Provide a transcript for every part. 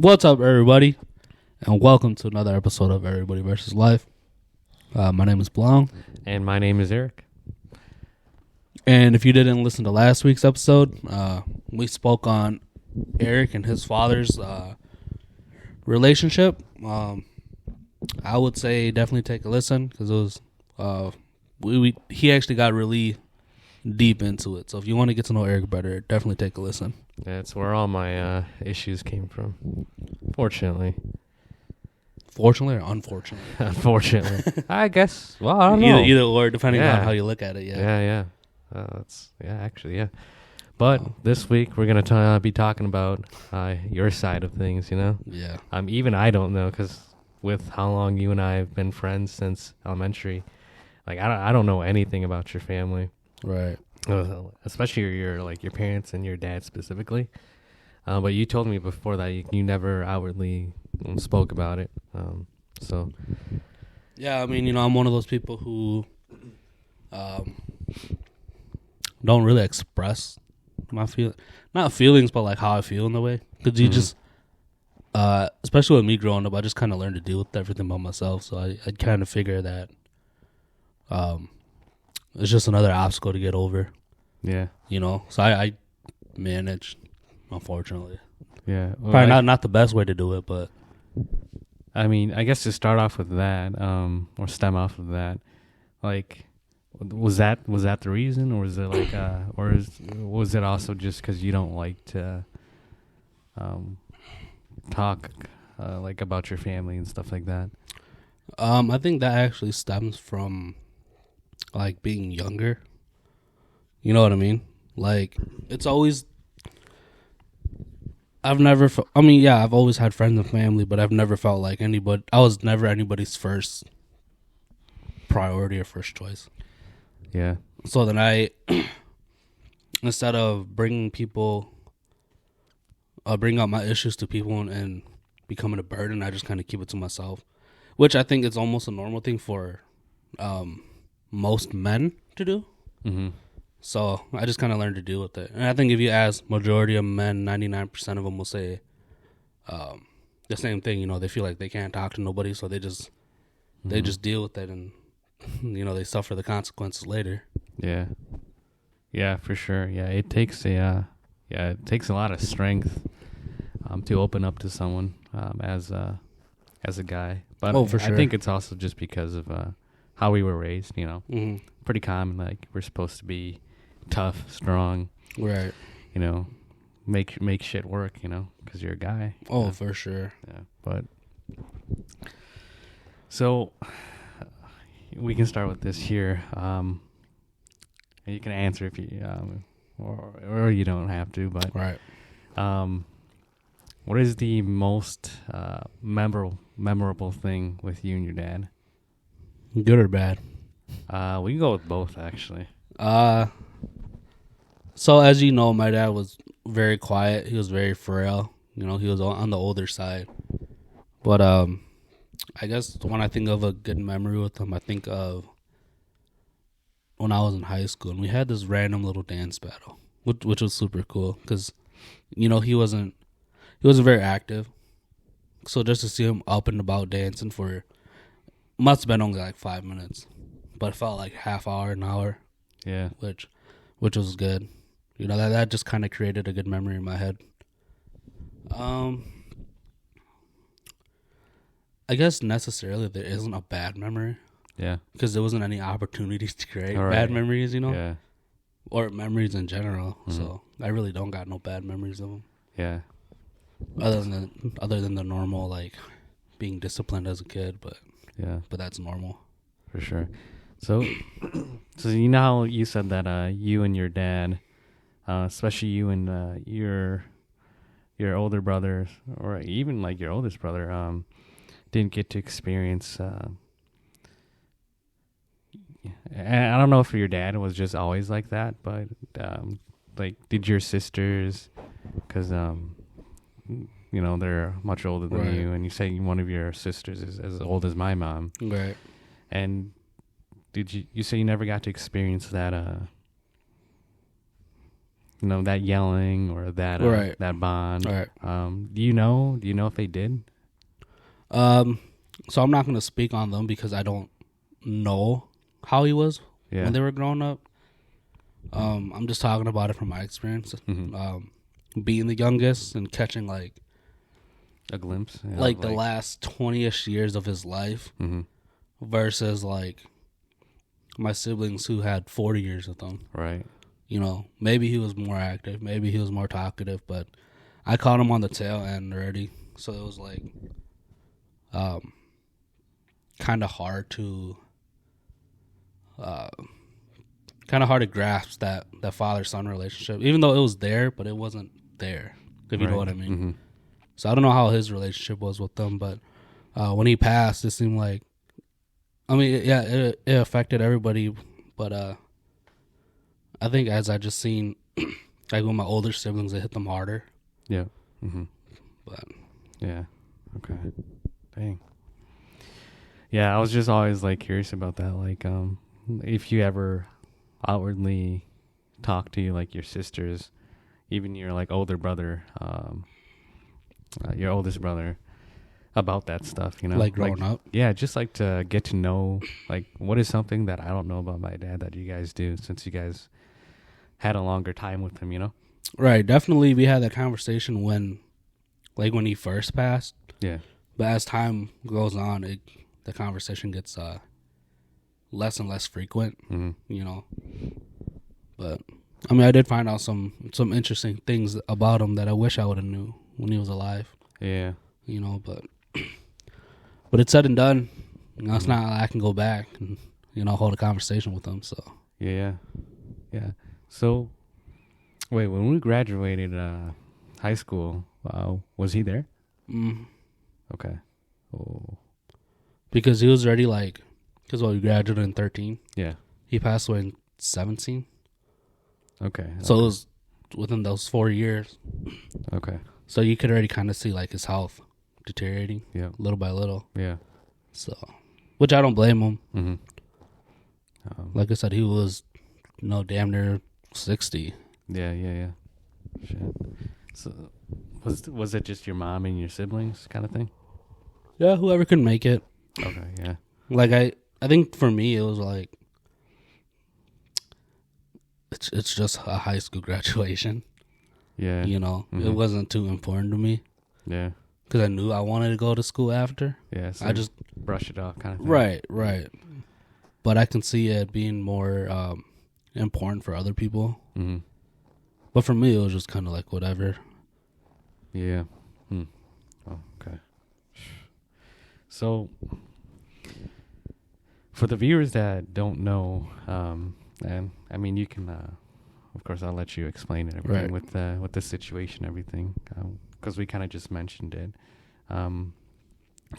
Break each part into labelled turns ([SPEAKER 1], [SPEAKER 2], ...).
[SPEAKER 1] What's up, everybody, and welcome to another episode of Everybody versus Life. My name is Blanc,
[SPEAKER 2] And my name is Eric.
[SPEAKER 1] and if you didn't listen to last week's episode, we spoke on Eric and his father's relationship. I would say definitely take a listen because it was he actually got really deep into it. So if you want to get to know Eric better, definitely take a listen.
[SPEAKER 2] That's where all my issues came from. Fortunately.
[SPEAKER 1] Fortunately or unfortunately,
[SPEAKER 2] Unfortunately. I guess. Well, I don't know.
[SPEAKER 1] either or, depending
[SPEAKER 2] Yeah.
[SPEAKER 1] on how you look at it.
[SPEAKER 2] Yeah. Actually. But this week we're going to be talking about your side of things, you know?
[SPEAKER 1] Yeah.
[SPEAKER 2] Even I don't know because with how long you and I have been friends since elementary, like I don't know anything about your family.
[SPEAKER 1] Right.
[SPEAKER 2] Especially your parents and your dad specifically. But you told me before that you never outwardly spoke about it. So
[SPEAKER 1] yeah, I mean, I'm one of those people who don't really express my not feelings, but like how I feel in the way. Because you just, especially with me growing up, I just kind of learned to deal with everything by myself. So I kind of figure that it's just another obstacle to get over.
[SPEAKER 2] yeah,
[SPEAKER 1] So I manage, unfortunately.
[SPEAKER 2] yeah. Well,
[SPEAKER 1] Probably not the best way to do it, but
[SPEAKER 2] I mean, I guess to start off with that, or stem off of that, like, was that the reason, or was it like, was it also just because you don't like to, talk, like about your family and stuff like that?
[SPEAKER 1] I think that actually stems from like being younger. You know what I mean? Like it's always. I've always had friends and family, but I've never felt like anybody. I was never anybody's first priority or first choice.
[SPEAKER 2] Yeah,
[SPEAKER 1] So then I, instead of bring out my issues to people and becoming a burden, I just kind of keep it to myself, which I think is almost a normal thing for most men to do.
[SPEAKER 2] mm-hmm.
[SPEAKER 1] So I just kind of learned to deal with it. And I think if you ask majority of men, 99% of them will say the same thing. They feel like they can't talk to nobody, so they just deal with it, and they suffer the consequences later.
[SPEAKER 2] Yeah, for sure. Yeah, it takes a lot of strength to open up to someone as a guy. But
[SPEAKER 1] For sure.
[SPEAKER 2] I think it's also just because of how we were raised.
[SPEAKER 1] Mm-hmm.
[SPEAKER 2] Pretty common. Like we're supposed to be tough, strong.
[SPEAKER 1] Right.
[SPEAKER 2] Make shit work. Because you're a guy.
[SPEAKER 1] For sure.
[SPEAKER 2] Yeah, but so we can start with this here. And you can answer if you or you don't have to. But
[SPEAKER 1] Right.
[SPEAKER 2] what is the most memorable thing with you and your dad?
[SPEAKER 1] Good or bad?
[SPEAKER 2] We can go with both, actually.
[SPEAKER 1] So as you know, my dad was very quiet. He was very frail. He was on the older side. But I guess when I think of a good memory with him, I think of when I was in high school and we had this random little dance battle, which was super cool because, he wasn't very active. So just to see him up and about dancing must have been only like 5 minutes, but it felt like half hour, an hour.
[SPEAKER 2] Yeah.
[SPEAKER 1] Which was good. That just kind of created a good memory in my head. I guess necessarily there isn't a bad memory.
[SPEAKER 2] Yeah.
[SPEAKER 1] Because there wasn't any opportunities to create
[SPEAKER 2] All right.
[SPEAKER 1] bad memories,
[SPEAKER 2] Yeah.
[SPEAKER 1] or memories in general.
[SPEAKER 2] Mm-hmm.
[SPEAKER 1] So I really don't got no bad memories of them.
[SPEAKER 2] Yeah.
[SPEAKER 1] Other than the normal, like being disciplined as a kid, but that's normal.
[SPEAKER 2] For sure. So you know how you said that you and your dad, especially you and your older brother, or even like your oldest brother, didn't get to experience. I don't know if your dad was just always like that, but like, did your sisters? Because they're much older than
[SPEAKER 1] Right.
[SPEAKER 2] you, and you say one of your sisters is as old as my mom.
[SPEAKER 1] Right.
[SPEAKER 2] And did you say you never got to experience that that yelling or that
[SPEAKER 1] Right.
[SPEAKER 2] that bond.
[SPEAKER 1] Right.
[SPEAKER 2] Do you know if they did?
[SPEAKER 1] So I'm not gonna speak on them because I don't know how he was
[SPEAKER 2] Yeah.
[SPEAKER 1] when they were growing up. I'm just talking about it from my experience. Being the youngest and catching like
[SPEAKER 2] A glimpse,
[SPEAKER 1] the last 20ish years of his life versus like my siblings who had 40 years with them.
[SPEAKER 2] right.
[SPEAKER 1] Maybe he was more active, maybe he was more talkative, but I caught him on the tail end already, so it was like kind of hard to grasp that father-son relationship, even though it was there, but it wasn't there, if you know what I mean. So I don't know how his relationship was with them, but when he passed, it seemed like, it affected everybody, but I think as I just seen, like with my older siblings, it hit them harder.
[SPEAKER 2] Yeah.
[SPEAKER 1] But
[SPEAKER 2] Yeah. Okay. Dang. Yeah, I was just always like curious about that. Like, if you ever outwardly talk to like your sisters, even your like older brother, your oldest brother, about that stuff,
[SPEAKER 1] like growing up.
[SPEAKER 2] Yeah, just like to get to know, like, what is something that I don't know about my dad that you guys do, since you guys had a longer time with him.
[SPEAKER 1] Right, definitely we had that conversation when he first passed.
[SPEAKER 2] Yeah.
[SPEAKER 1] But as time goes on, the conversation gets less and less frequent. But I did find out some interesting things about him that I wish I would have knew when he was alive.
[SPEAKER 2] Yeah.
[SPEAKER 1] But it's said and done. It's not like I can go back and hold a conversation with him. So
[SPEAKER 2] Yeah. So, wait, when we graduated high school, was he there? Okay. Oh.
[SPEAKER 1] Because he was already because we graduated in 13.
[SPEAKER 2] Yeah.
[SPEAKER 1] He passed away in 17.
[SPEAKER 2] Okay.
[SPEAKER 1] So it was within those 4 years.
[SPEAKER 2] Okay.
[SPEAKER 1] So you could already kind of see his health deteriorating, little by little.
[SPEAKER 2] Yeah.
[SPEAKER 1] So, which I don't blame him.
[SPEAKER 2] Like
[SPEAKER 1] I said, he was, damn near 60.
[SPEAKER 2] Yeah. Shit. So, was it just your mom and your siblings kind of thing?
[SPEAKER 1] Yeah, whoever could make it.
[SPEAKER 2] Okay. Yeah.
[SPEAKER 1] I think for me it was it's just a high school graduation.
[SPEAKER 2] Yeah.
[SPEAKER 1] It wasn't too important to me.
[SPEAKER 2] Yeah.
[SPEAKER 1] Because I knew I wanted to go to school after.
[SPEAKER 2] Yeah. So
[SPEAKER 1] I just
[SPEAKER 2] brush it off, kind of thing.
[SPEAKER 1] Right. But I can see it being more important for other people. But for me, it was just kind of whatever.
[SPEAKER 2] Yeah. Oh, okay. So, for the viewers that don't know, and you can, of course, I'll let you explain it, everything with the situation, everything, because we kind of just mentioned it.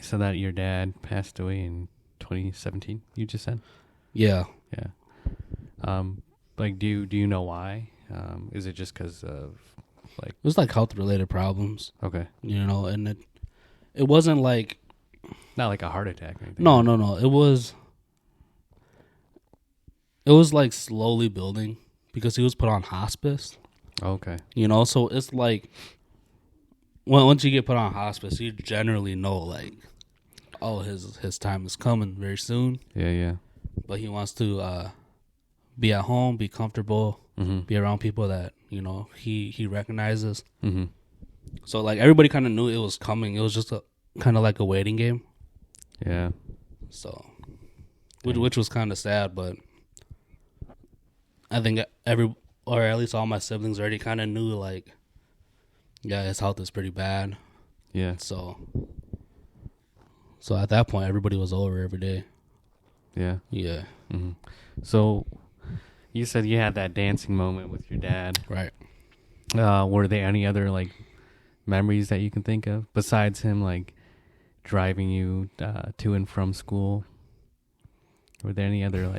[SPEAKER 2] So that your dad passed away in 2017. You just said.
[SPEAKER 1] Yeah.
[SPEAKER 2] Yeah. Do you know why? Is it just because of
[SPEAKER 1] it was health related problems?
[SPEAKER 2] Okay.
[SPEAKER 1] And it wasn't
[SPEAKER 2] not like a heart attack or anything.
[SPEAKER 1] No. It was slowly building because he was put on hospice.
[SPEAKER 2] Okay.
[SPEAKER 1] So it's once you get put on hospice, you generally know his time is coming very soon.
[SPEAKER 2] Yeah.
[SPEAKER 1] But he wants to be at home, be comfortable, be around people that he recognizes. So everybody kind of knew it was coming. It was just kind of a waiting game.
[SPEAKER 2] Yeah.
[SPEAKER 1] So, which was kind of sad, but I think or at least all my siblings already kind of knew his health is pretty bad.
[SPEAKER 2] Yeah.
[SPEAKER 1] So at that point, everybody was over every day.
[SPEAKER 2] Yeah.
[SPEAKER 1] Yeah.
[SPEAKER 2] So, you said you had that dancing moment with your dad.
[SPEAKER 1] Right.
[SPEAKER 2] Were there any other memories that you can think of besides him driving you to and from school? Were there any other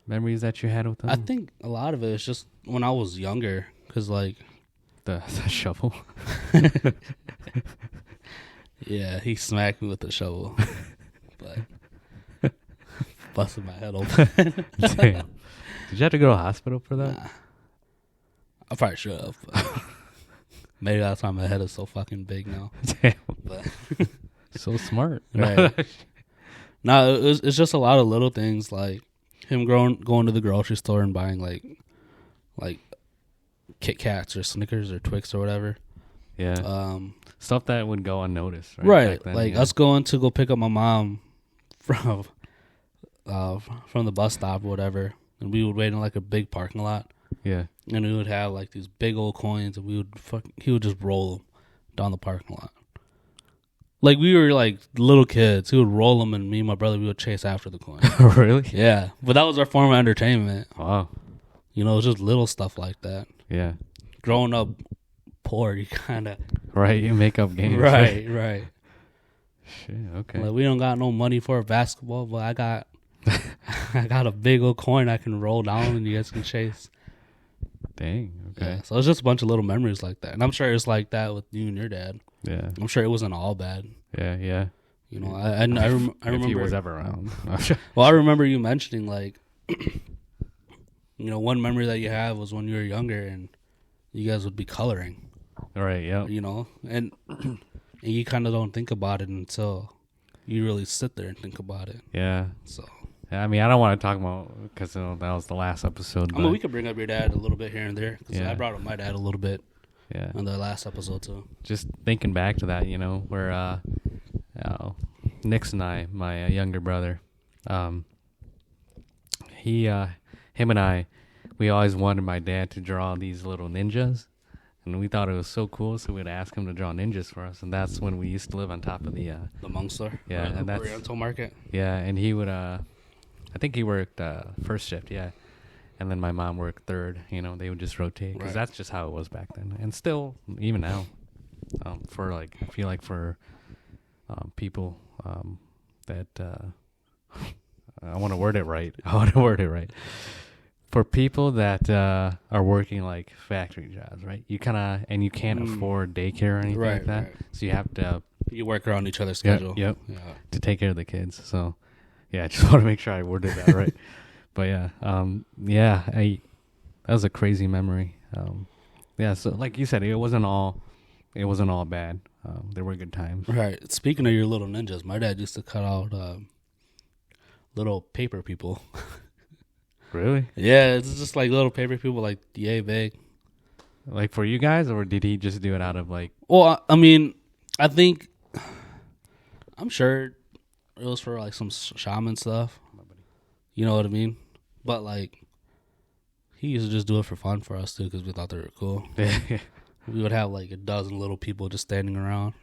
[SPEAKER 2] memories that you had with him?
[SPEAKER 1] I think a lot of it is just when I was younger, because
[SPEAKER 2] the shovel.
[SPEAKER 1] Yeah, he smacked me with the shovel, but busted my head open.
[SPEAKER 2] Damn. Did you have to go to the hospital for that?
[SPEAKER 1] Nah. I probably should have. Maybe that's why my head is so fucking big now.
[SPEAKER 2] Damn.
[SPEAKER 1] But
[SPEAKER 2] So smart.
[SPEAKER 1] right. No, it's just a lot of little things like him going to the grocery store and buying like Kit Kats or Snickers or Twix or whatever.
[SPEAKER 2] Yeah. Stuff that would go unnoticed.
[SPEAKER 1] Right.
[SPEAKER 2] Back then,
[SPEAKER 1] Like
[SPEAKER 2] yeah.
[SPEAKER 1] us going to go pick up my mom from the bus stop or whatever, and we would wait in like a big parking lot,
[SPEAKER 2] Yeah.
[SPEAKER 1] and we would have like these big old coins, and he would just roll them down the parking lot. Like we were like little kids. He would roll them, and me and my brother we would chase after the coin.
[SPEAKER 2] Really?
[SPEAKER 1] Yeah, but that was our form of entertainment.
[SPEAKER 2] Wow.
[SPEAKER 1] You know, it was just little stuff like that.
[SPEAKER 2] Yeah.
[SPEAKER 1] Growing up poor, you kind of
[SPEAKER 2] Right. You make up games.
[SPEAKER 1] right.
[SPEAKER 2] Shit. Okay.
[SPEAKER 1] Like we don't got no money for a basketball, but I got a big old coin I can roll down and you guys can chase.
[SPEAKER 2] Dang. Okay.
[SPEAKER 1] Yeah, so it's just a bunch of little memories like that, and I'm sure it's like that with you and your dad.
[SPEAKER 2] Yeah.
[SPEAKER 1] I'm sure it wasn't all bad.
[SPEAKER 2] Yeah.
[SPEAKER 1] You know, I remember.
[SPEAKER 2] If he was ever around.
[SPEAKER 1] Well, I remember you mentioning like, you know, one memory that you have was when you were younger and you guys would be coloring.
[SPEAKER 2] Right. Yeah.
[SPEAKER 1] You know, and you kind of don't think about it until you really sit there and think about it.
[SPEAKER 2] Yeah.
[SPEAKER 1] So
[SPEAKER 2] I mean, I don't want to talk about because that was the last episode.
[SPEAKER 1] I mean, we could bring up your dad a little bit here and there because
[SPEAKER 2] Yeah.
[SPEAKER 1] I brought up my dad a little bit
[SPEAKER 2] yeah.
[SPEAKER 1] on the last episode too.
[SPEAKER 2] Just thinking back to that, you know, where Nix and I, my younger brother, him and I, we always wanted my dad to draw these little ninjas, and we thought it was so cool, so we'd ask him to draw ninjas for us, and that's when we used to live on top of the
[SPEAKER 1] Monk store,
[SPEAKER 2] Yeah,
[SPEAKER 1] or the
[SPEAKER 2] and that's-
[SPEAKER 1] Oriental Market.
[SPEAKER 2] yeah, and he would I think he worked first shift, yeah, and then my mom worked third. You know, they would just rotate because
[SPEAKER 1] Right.
[SPEAKER 2] that's just how it was back then, and still even now, for like I feel like for people that I want to word it right. For people that are working like factory jobs, right? You kind of and you can't afford daycare or anything like that, so you have to
[SPEAKER 1] You work around each other's schedule.
[SPEAKER 2] Yep.
[SPEAKER 1] Yeah.
[SPEAKER 2] to take care of the kids. So, yeah, I just want to make sure I worded that right. But yeah, that was a crazy memory. Yeah, so like you said, it wasn't all bad. There were good times.
[SPEAKER 1] Right. Speaking of your little ninjas, my dad used to cut out little paper people.
[SPEAKER 2] Really?
[SPEAKER 1] Yeah, it's just like little paper people, like yay big.
[SPEAKER 2] Like for you guys, or did he just do it out of like?
[SPEAKER 1] Well, I mean, I'm sure it was for like some shaman stuff. You know what I mean? But like, he used to just do it for fun for us too, because we thought they were cool. We would have like a dozen little people just standing around.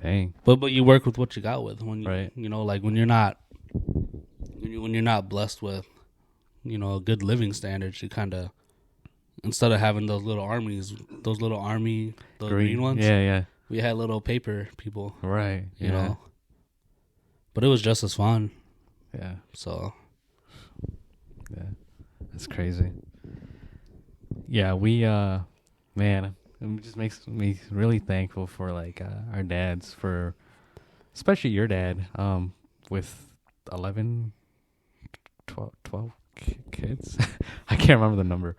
[SPEAKER 2] Dang.
[SPEAKER 1] But you work with what you got with when you,
[SPEAKER 2] Right.
[SPEAKER 1] you know, like when you're not blessed with, you know, good living standards, you kind of, instead of having those little army, those green ones,
[SPEAKER 2] Yeah.
[SPEAKER 1] we had little paper people,
[SPEAKER 2] Right.
[SPEAKER 1] you know. But it was just as fun.
[SPEAKER 2] Yeah.
[SPEAKER 1] So
[SPEAKER 2] Yeah. That's crazy. Yeah, man, it just makes me really thankful for like our dads, for especially your dad, with 11, 12 kids. I can't remember the number.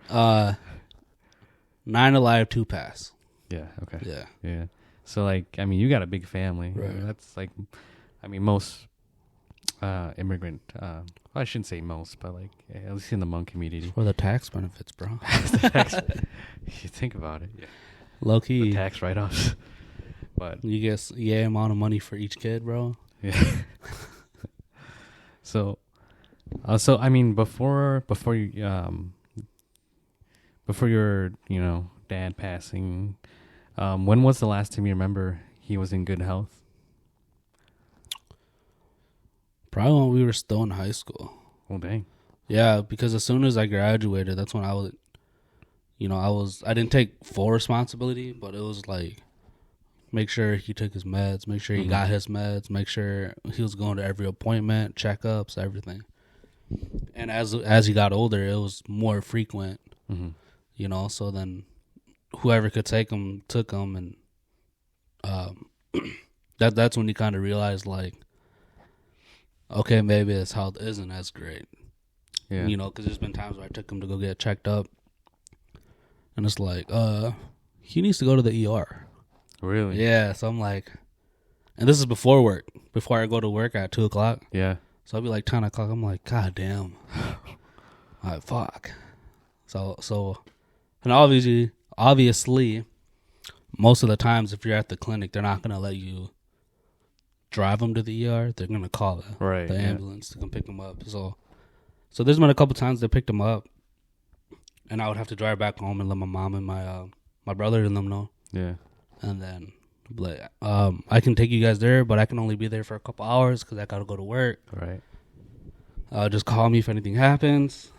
[SPEAKER 1] 9 alive, 2 pass.
[SPEAKER 2] Yeah. Okay.
[SPEAKER 1] Yeah.
[SPEAKER 2] So like, I mean, you got a big family.
[SPEAKER 1] Right.
[SPEAKER 2] That's like, I mean, most immigrant. I shouldn't say most, but like at least in the Hmong community.
[SPEAKER 1] For the tax benefits, bro.
[SPEAKER 2] You think about it. Yeah.
[SPEAKER 1] Low
[SPEAKER 2] The
[SPEAKER 1] key,
[SPEAKER 2] tax write-offs. But
[SPEAKER 1] you get amount of money for each kid, bro.
[SPEAKER 2] yeah. So I mean, before your dad passing, when was the last time you remember he was in good health?
[SPEAKER 1] Probably when we were still in high school.
[SPEAKER 2] Oh dang.
[SPEAKER 1] Yeah, because as soon as I graduated, that's when I didn't take full responsibility, but it was like, make sure he took his meds, make sure he got his meds, make sure he was going to every appointment, checkups, everything. And as he got older, it was more frequent, you know, so then whoever could take him took him, and that's when you kind of realized, like, okay, maybe his health isn't as great.
[SPEAKER 2] Yeah.
[SPEAKER 1] You know, because there's been times where I took him to go get checked up, and it's like, he needs to go to the ER.
[SPEAKER 2] Really?
[SPEAKER 1] Yeah, so I'm like, and this is before work, before I go to work at 2:00.
[SPEAKER 2] Yeah.
[SPEAKER 1] So I'll be like 10:00. I'm like, God damn, like fuck. So, and obviously, most of the times if you're at the clinic, they're not gonna let you drive them to the ER. They're gonna call
[SPEAKER 2] Right.
[SPEAKER 1] the
[SPEAKER 2] Yeah.
[SPEAKER 1] ambulance to come pick them up. So there's been a couple times they picked them up, and I would have to drive back home and let my mom and my brother and them know.
[SPEAKER 2] Yeah.
[SPEAKER 1] And then, like, I can take you guys there, but I can only be there for a couple hours because I gotta go to work.
[SPEAKER 2] Right.
[SPEAKER 1] Just call me if anything happens.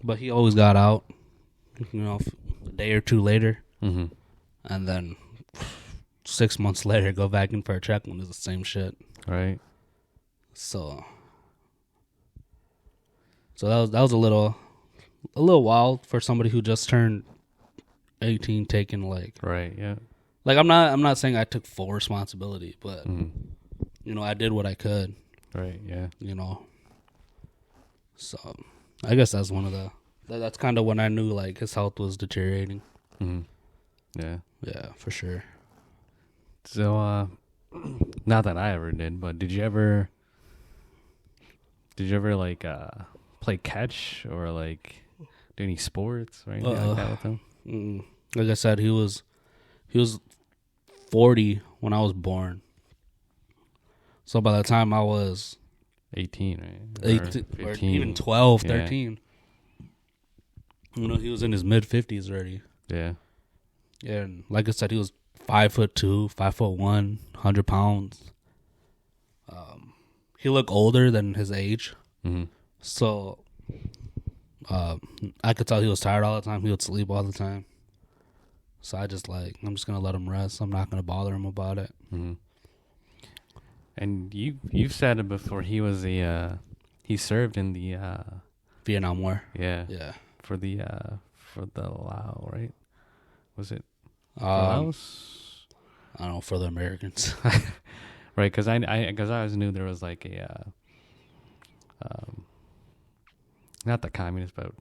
[SPEAKER 1] But he always got out, a day or two later,
[SPEAKER 2] Mm-hmm.
[SPEAKER 1] and then 6 months later, go back in for a check when it's the same shit.
[SPEAKER 2] Right.
[SPEAKER 1] So that was a little wild for somebody who just turned 18, taking
[SPEAKER 2] Right. Yeah.
[SPEAKER 1] I'm not saying I took full responsibility, but
[SPEAKER 2] Mm-hmm.
[SPEAKER 1] I did what I could,
[SPEAKER 2] Right. Yeah.
[SPEAKER 1] So I guess that's that's kind of when I knew like his health was deteriorating.
[SPEAKER 2] Mm-hmm. Yeah.
[SPEAKER 1] Yeah, for sure.
[SPEAKER 2] So, not that I ever did, but did you ever like play catch or like do any sports or anything like that with him?
[SPEAKER 1] Like I said, he was 40 when I was born. So by the time I was
[SPEAKER 2] 18, right?
[SPEAKER 1] 18, or
[SPEAKER 2] 15.
[SPEAKER 1] even 12,
[SPEAKER 2] Yeah.
[SPEAKER 1] 13, he was in his mid 50s already.
[SPEAKER 2] Yeah.
[SPEAKER 1] And like I said, he was 5'2", 5'1", 100 pounds. He looked older than his age,
[SPEAKER 2] Mm-hmm.
[SPEAKER 1] so I could tell he was tired all the time. He would sleep all the time. So I'm just gonna let him rest. I'm not gonna bother him about it.
[SPEAKER 2] Mm-hmm. And you've said it before. He was he served in the
[SPEAKER 1] Vietnam War.
[SPEAKER 2] yeah
[SPEAKER 1] Yeah.
[SPEAKER 2] for the Lao, right? Was it for
[SPEAKER 1] Um,
[SPEAKER 2] Laos?
[SPEAKER 1] I don't know, for the Americans.
[SPEAKER 2] Right, because I always knew there was like a not the communist, but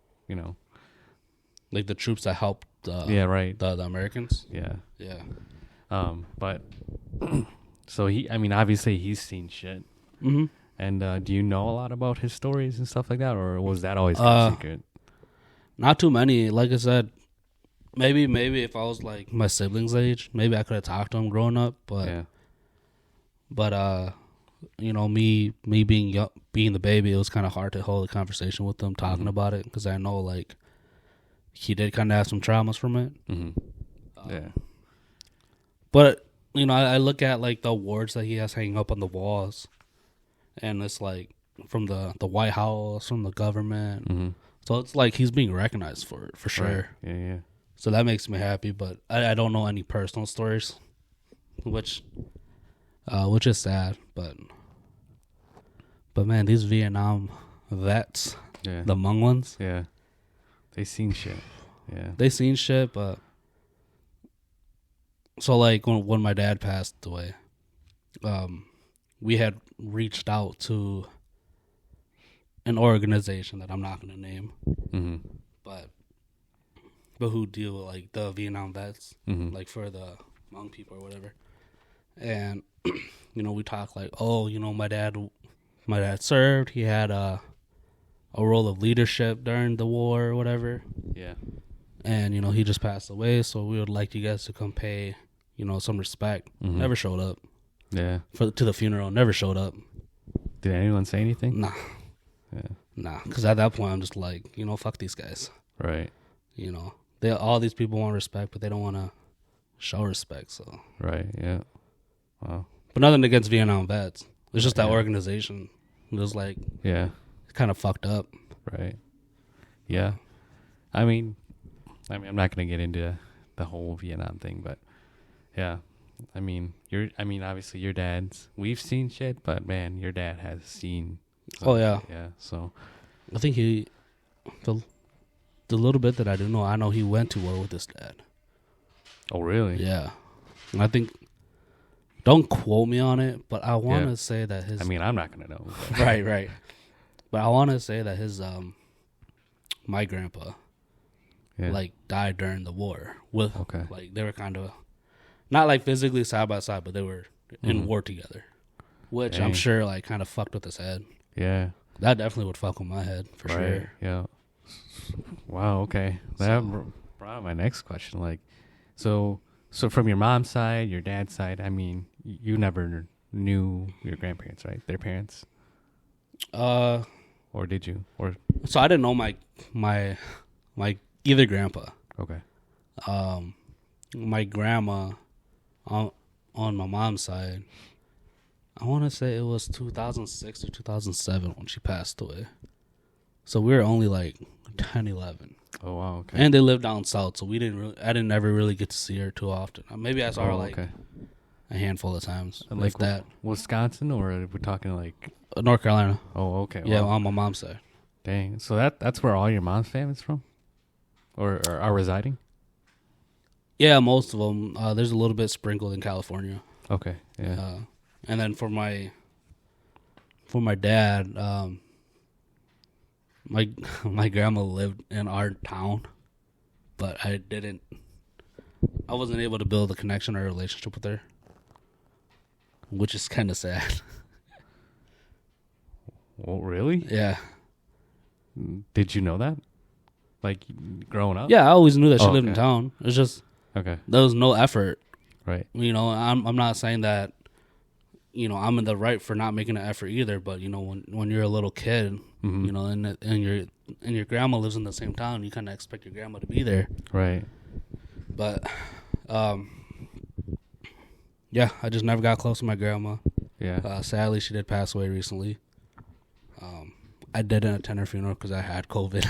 [SPEAKER 1] Like the troops that helped
[SPEAKER 2] yeah, right,
[SPEAKER 1] the Americans.
[SPEAKER 2] yeah.
[SPEAKER 1] Yeah.
[SPEAKER 2] But so obviously he's seen shit.
[SPEAKER 1] Mm-hmm.
[SPEAKER 2] And do you know a lot about his stories and stuff like that, or was that always kept secret?
[SPEAKER 1] Not too many. Like I said, maybe if I was like my siblings' age, maybe I could have talked to him growing up. But
[SPEAKER 2] Yeah,
[SPEAKER 1] me being young, being the baby, it was kind of hard to hold a conversation with him talking about it because I know like he did kind of have some traumas from it.
[SPEAKER 2] mm-hmm. Yeah,
[SPEAKER 1] But I look at like the awards that he has hanging up on the walls, and it's like from the White House, from the government.
[SPEAKER 2] mm-hmm.
[SPEAKER 1] So it's like he's being recognized for it, for sure.
[SPEAKER 2] Right. Yeah.
[SPEAKER 1] So that makes me happy. But I don't know any personal stories, which is sad. But man, these Vietnam vets,
[SPEAKER 2] Yeah.
[SPEAKER 1] the Hmong ones,
[SPEAKER 2] Yeah. They seen shit. Yeah.
[SPEAKER 1] they seen shit. But so like when my dad passed away, we had reached out to an organization that I'm not going to name,
[SPEAKER 2] Mm-hmm.
[SPEAKER 1] but who deal with like the Vietnam vets,
[SPEAKER 2] Mm-hmm.
[SPEAKER 1] like for the Hmong people or whatever. And we talk like, oh, my dad served. He had a role of leadership during the war or whatever.
[SPEAKER 2] Yeah.
[SPEAKER 1] And he just passed away, so we would like you guys to come pay some respect.
[SPEAKER 2] Mhm.
[SPEAKER 1] Never showed up
[SPEAKER 2] Yeah.
[SPEAKER 1] to the funeral. Never showed up.
[SPEAKER 2] Did anyone say anything?
[SPEAKER 1] Nah, because at that point I'm just like, fuck these guys.
[SPEAKER 2] Right.
[SPEAKER 1] All these people want respect, but they don't want to show respect. So,
[SPEAKER 2] Right. Yeah. Wow.
[SPEAKER 1] but nothing against Vietnam vets. It's just that
[SPEAKER 2] Yeah.
[SPEAKER 1] organization. It was like
[SPEAKER 2] Yeah.
[SPEAKER 1] kind of fucked up.
[SPEAKER 2] Right. Yeah. I mean, I'm not gonna get into the whole Vietnam thing, but yeah. Obviously your dad's. We've seen shit, but man, your dad has seen.
[SPEAKER 1] Oh yeah,
[SPEAKER 2] Yeah. So.
[SPEAKER 1] I think the little bit that I do know, I know he went to war with his dad.
[SPEAKER 2] Oh really?
[SPEAKER 1] Yeah, and I think, don't quote me on it, but I want to
[SPEAKER 2] Yeah.
[SPEAKER 1] say that his.
[SPEAKER 2] I'm not gonna know. But
[SPEAKER 1] right. But I want to say that his my grandpa,
[SPEAKER 2] Yeah.
[SPEAKER 1] like died during the war. With
[SPEAKER 2] Okay.
[SPEAKER 1] like they were kind of not like physically side by side, but they were in war together, which I'm
[SPEAKER 2] Dang.
[SPEAKER 1] sure like kind of fucked with his head.
[SPEAKER 2] Yeah.
[SPEAKER 1] That definitely would fuck with my head for sure.
[SPEAKER 2] Yeah. Wow. Okay. That brought up my next question. Like, so from your mom's side, your dad's side. I mean, you never knew your grandparents, right? Their parents, or did you? Or
[SPEAKER 1] So I didn't know my either grandpa.
[SPEAKER 2] okay.
[SPEAKER 1] My grandma on my mom's side, I want to say it was 2006 or 2007 when she passed away. So we were only like 10, 11.
[SPEAKER 2] Oh wow. Okay.
[SPEAKER 1] And they lived down south, so I didn't ever really get to see her too often. Maybe I saw her like a handful of times.
[SPEAKER 2] And
[SPEAKER 1] Like
[SPEAKER 2] like
[SPEAKER 1] that.
[SPEAKER 2] Wisconsin, or we're talking like?
[SPEAKER 1] North Carolina.
[SPEAKER 2] Oh, okay.
[SPEAKER 1] Yeah,
[SPEAKER 2] Wow.
[SPEAKER 1] on my mom's side.
[SPEAKER 2] Dang. So that's where all your mom's family's from, or are residing?
[SPEAKER 1] Yeah, most of them. There's a little bit sprinkled in California.
[SPEAKER 2] Okay. Yeah.
[SPEAKER 1] And then for my dad, my grandma lived in our town, but I wasn't able to build a connection or a relationship with her, which is kind of sad.
[SPEAKER 2] Well, really?
[SPEAKER 1] Yeah.
[SPEAKER 2] Did you know that? Like growing up?
[SPEAKER 1] Yeah, I always knew that she
[SPEAKER 2] Oh,
[SPEAKER 1] lived in
[SPEAKER 2] okay.
[SPEAKER 1] town. It's just
[SPEAKER 2] Okay.
[SPEAKER 1] there was no effort.
[SPEAKER 2] Right.
[SPEAKER 1] You know, I'm not saying that, you know, I'm in the right for not making an effort either. But you know, when you're a little kid,
[SPEAKER 2] Mhm.
[SPEAKER 1] you know, and your grandma lives in the same town, you kind of expect your grandma to be there.
[SPEAKER 2] Right.
[SPEAKER 1] But, yeah, I just never got close to my grandma.
[SPEAKER 2] Yeah.
[SPEAKER 1] Sadly, she did pass away recently. I didn't attend her funeral because I had COVID,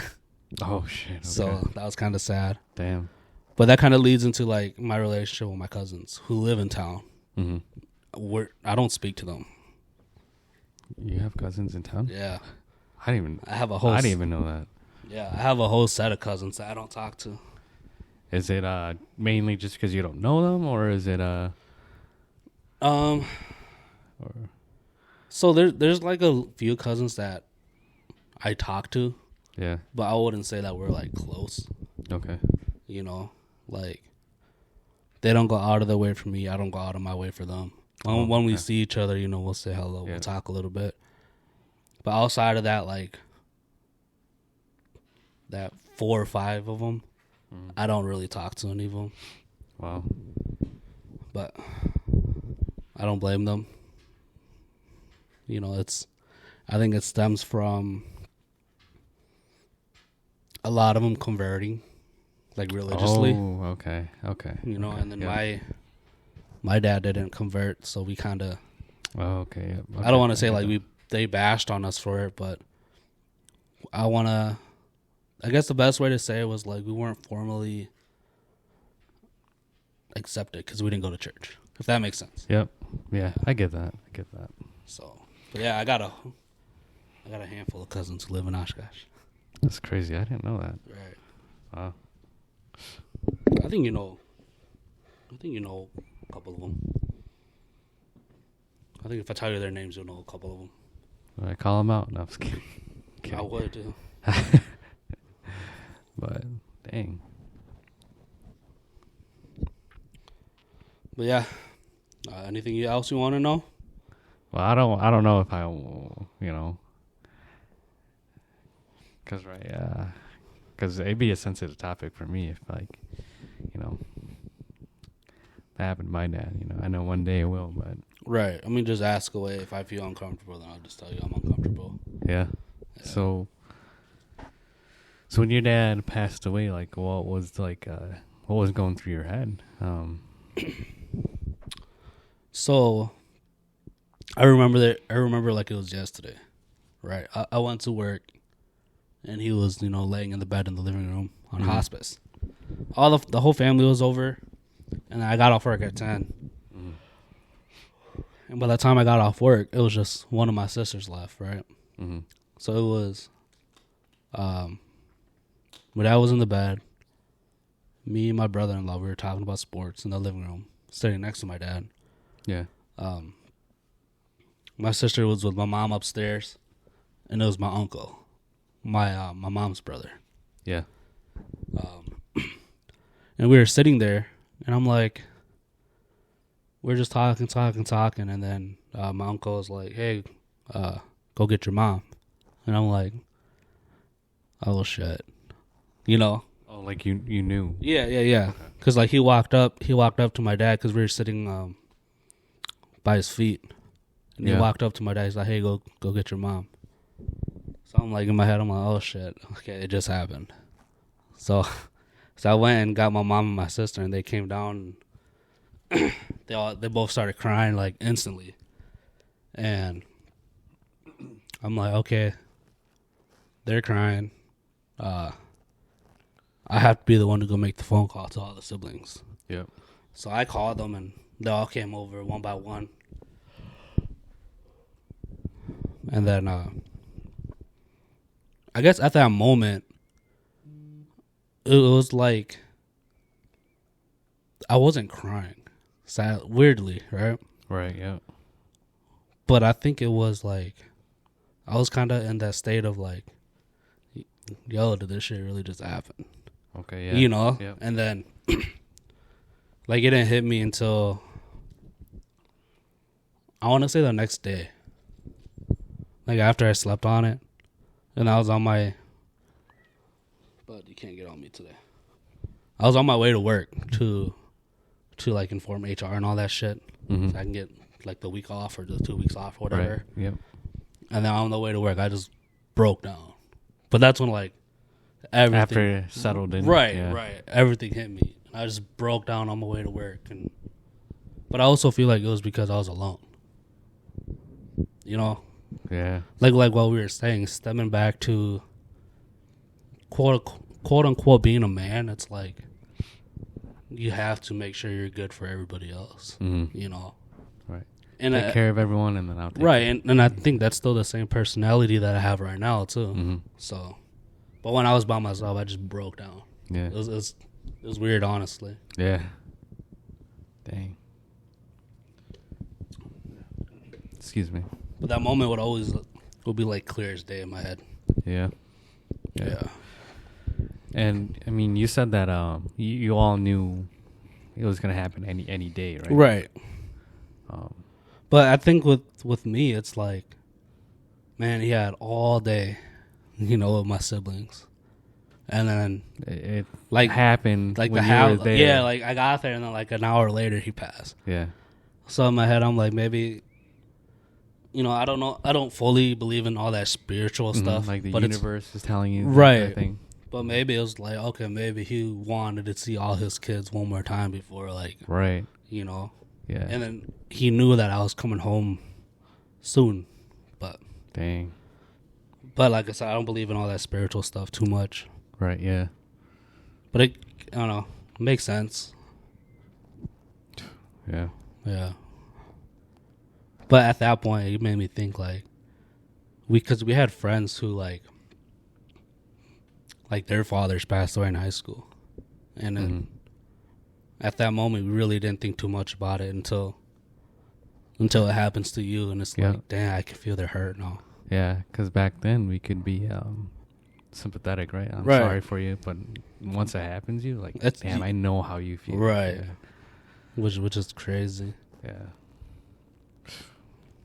[SPEAKER 2] Oh shit. Okay.
[SPEAKER 1] so that was kind of sad.
[SPEAKER 2] Damn.
[SPEAKER 1] But that kind of leads into like my relationship with my cousins who live in town.
[SPEAKER 2] Mm-hmm.
[SPEAKER 1] I don't speak to them.
[SPEAKER 2] You have cousins in town?
[SPEAKER 1] Yeah,
[SPEAKER 2] I didn't even.
[SPEAKER 1] I have a whole.
[SPEAKER 2] I didn't even know that.
[SPEAKER 1] Yeah, I have a whole set of cousins that I don't talk to.
[SPEAKER 2] Is it mainly just because you don't know them, or is it
[SPEAKER 1] Or so there's like a few cousins that I talk to,
[SPEAKER 2] yeah?
[SPEAKER 1] but I wouldn't say that we're like close.
[SPEAKER 2] Okay.
[SPEAKER 1] You know, like they don't go out of their way for me. I don't go out of my way for them. When we see each other, you know, we'll say hello.
[SPEAKER 2] Yeah.
[SPEAKER 1] We'll talk a little bit. But outside of that, like that 4 or 5 of them, I don't really talk to any of them.
[SPEAKER 2] Wow.
[SPEAKER 1] But I don't blame them. You know, I think it stems from a lot of them converting, like religiously.
[SPEAKER 2] Oh, okay. Okay.
[SPEAKER 1] You know,
[SPEAKER 2] okay.
[SPEAKER 1] and then
[SPEAKER 2] Yeah.
[SPEAKER 1] my dad didn't convert, so we kind of.
[SPEAKER 2] Oh, okay. Yep.
[SPEAKER 1] I don't want to
[SPEAKER 2] Okay,
[SPEAKER 1] say
[SPEAKER 2] I
[SPEAKER 1] like
[SPEAKER 2] get
[SPEAKER 1] they bashed on us for it, but I guess the best way to say it was like we weren't formally accepted because we didn't go to church. If that makes sense.
[SPEAKER 2] that. Yep. Yeah, I get that. I get that.
[SPEAKER 1] So, but yeah, I got a handful of cousins who live in Oshkosh.
[SPEAKER 2] That's crazy. I didn't know that.
[SPEAKER 1] Right.
[SPEAKER 2] Wow.
[SPEAKER 1] I think you know a couple of them. I think if I tell you their names, you'll know a couple of them.
[SPEAKER 2] Would I call them out? No, I'm just kidding.
[SPEAKER 1] I would too.
[SPEAKER 2] But dang.
[SPEAKER 1] But yeah, anything else you want to know?
[SPEAKER 2] Well, I don't know if I, because it'd be a sensitive topic for me if that happened to my dad. I know one day it will, but
[SPEAKER 1] Right. I mean, just ask away. If I feel uncomfortable, then I'll just tell you I'm uncomfortable.
[SPEAKER 2] yeah. So when your dad passed away, like, what was going through your head?
[SPEAKER 1] So I remember like it was yesterday, right? I went to work, and he was, laying in the bed in the living room on hospice. The whole family was over, and I got off work at 10. And by the time I got off work, it was just one of my sisters left, right?
[SPEAKER 2] Mm-hmm.
[SPEAKER 1] So it was, my dad was in the bed. Me and my brother-in-law, we were talking about sports in the living room, sitting next to my dad.
[SPEAKER 2] Yeah.
[SPEAKER 1] My sister was with my mom upstairs, and it was my uncle, my mom's brother.
[SPEAKER 2] Yeah.
[SPEAKER 1] and we were sitting there, and I'm like, we're just talking, and then my uncle was like, "Hey, go get your mom," and I'm like, "Oh shit," you know?
[SPEAKER 2] Oh, like you knew.
[SPEAKER 1] Yeah. Because like he walked up to my dad because we were sitting by his feet, and he walked up to my dad. He's like, "Hey, go get your mom." So I'm like in my head, I'm like, "Oh shit, okay, it just happened." So I went and got my mom and my sister, and they came down. And they both started crying like instantly, and I'm like, okay, they're crying. I have to be the one to go make the phone call to all the siblings.
[SPEAKER 2] Yep.
[SPEAKER 1] So I called them, and they all came over one by one. And then I guess at that moment, it was like I wasn't crying. Sad, weirdly, right?
[SPEAKER 2] Right. Yeah.
[SPEAKER 1] But I think it was like I was kind of in that state of like, yo, did this shit really just happen?
[SPEAKER 2] Okay. Yeah.
[SPEAKER 1] You know?
[SPEAKER 2] Yep.
[SPEAKER 1] And then, like, it didn't hit me until, I want to say the next day. Like, after I slept on it. And I was on my, but you can't get on me today. I was on my way to work to like, inform HR and all that shit.
[SPEAKER 2] Mm-hmm.
[SPEAKER 1] So I can get, like, the week off or the 2 weeks off or whatever.
[SPEAKER 2] Right. Yep.
[SPEAKER 1] And then on the way to work, I just broke down. But that's when, like, everything.
[SPEAKER 2] After it settled in.
[SPEAKER 1] Right,
[SPEAKER 2] yeah.
[SPEAKER 1] right. Everything hit me. I just broke down on my way to work. But I also feel like it was because I was alone. You know?
[SPEAKER 2] Yeah.
[SPEAKER 1] Like what we were saying, stemming back to quote unquote being a man, it's like you have to make sure you're good for everybody else.
[SPEAKER 2] Mm-hmm.
[SPEAKER 1] You know?
[SPEAKER 2] Right.
[SPEAKER 1] And
[SPEAKER 2] Take care of everyone, and then I'll take
[SPEAKER 1] right, and I think that's still the same personality that I have right now too.
[SPEAKER 2] Mm-hmm.
[SPEAKER 1] So, but when I was by myself, I just broke down.
[SPEAKER 2] Yeah.
[SPEAKER 1] It was weird, honestly.
[SPEAKER 2] Yeah. Dang. Excuse me.
[SPEAKER 1] But that moment would be like clear as day in my head.
[SPEAKER 2] Yeah.
[SPEAKER 1] Yeah.
[SPEAKER 2] And I mean, you said that you all knew it was gonna happen any day, right?
[SPEAKER 1] Right.
[SPEAKER 2] Um,
[SPEAKER 1] But I think with me, it's like, man, he had all day, you know, with my siblings, and then
[SPEAKER 2] it
[SPEAKER 1] like
[SPEAKER 2] happened
[SPEAKER 1] like
[SPEAKER 2] when
[SPEAKER 1] the
[SPEAKER 2] you
[SPEAKER 1] how
[SPEAKER 2] were there.
[SPEAKER 1] yeah, like I got there and then like an hour later he passed.
[SPEAKER 2] Yeah.
[SPEAKER 1] So in my head, I'm like, maybe, you know, I don't know, I don't fully believe in all that spiritual stuff,
[SPEAKER 2] Like the
[SPEAKER 1] but
[SPEAKER 2] universe is telling you,
[SPEAKER 1] right.
[SPEAKER 2] Thing.
[SPEAKER 1] But maybe it was like, okay, maybe he wanted to see all his kids one more time before, like,
[SPEAKER 2] Right.
[SPEAKER 1] you know.
[SPEAKER 2] Yeah.
[SPEAKER 1] And then he knew that I was coming home soon, but
[SPEAKER 2] Dang.
[SPEAKER 1] like I said, I don't believe in all that spiritual stuff too much.
[SPEAKER 2] Right. Yeah.
[SPEAKER 1] But I don't know, it makes sense.
[SPEAKER 2] Yeah.
[SPEAKER 1] Yeah. But at that point, it made me think like, because we had friends who like their fathers passed away in high school, and then at that moment we really didn't think too much about it until it happens to you, and it's like, damn, I can feel their hurt now.
[SPEAKER 2] Yeah, because back then we could be sympathetic, right? I'm
[SPEAKER 1] Right.
[SPEAKER 2] sorry for you, but once it happens, you like,
[SPEAKER 1] That's-
[SPEAKER 2] damn, I know how you feel.
[SPEAKER 1] Right. Which is crazy.
[SPEAKER 2] Yeah.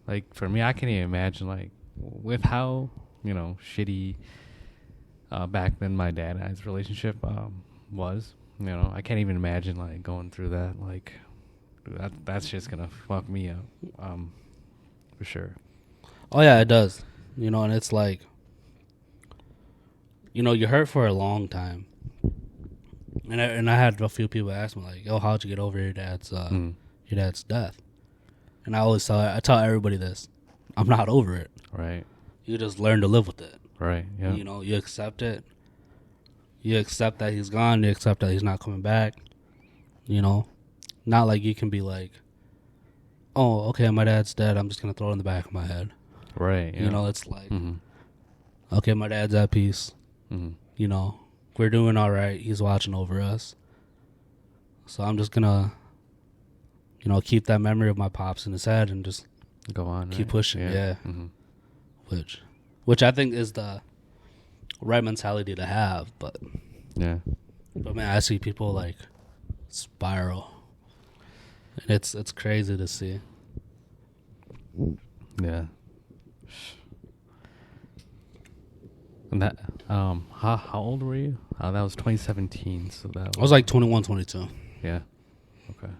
[SPEAKER 2] Like for me, I can't even imagine like with how shitty back then my dad and I's relationship was. I can't even imagine like going through that. Like that's just gonna fuck me up, for sure.
[SPEAKER 1] Oh yeah, it does. And it's like, you hurt for a long time. And I had a few people ask me like, "Yo, how'd you get over your dad's death?" And I tell everybody this: I'm not over it.
[SPEAKER 2] Right.
[SPEAKER 1] You just learn to live with it.
[SPEAKER 2] Right. Yeah.
[SPEAKER 1] You accept it. You accept that he's gone. You accept that he's not coming back. Not like you can be like, "Oh, okay, my dad's dead. I'm just gonna throw it in the back of my head."
[SPEAKER 2] Right. Yeah.
[SPEAKER 1] It's like, okay, my dad's at peace. We're doing all right. He's watching over us. So I'm just gonna, keep that memory of my pops in his head and just
[SPEAKER 2] go on.
[SPEAKER 1] keep pushing. Yeah.
[SPEAKER 2] Mm-hmm.
[SPEAKER 1] Which I think is the right mentality to have. But
[SPEAKER 2] yeah.
[SPEAKER 1] man, I see people like spiral. And it's crazy to see.
[SPEAKER 2] Yeah. And that how old were you? That was 2017. So that
[SPEAKER 1] I was like 21, 22.
[SPEAKER 2] yeah. Okay.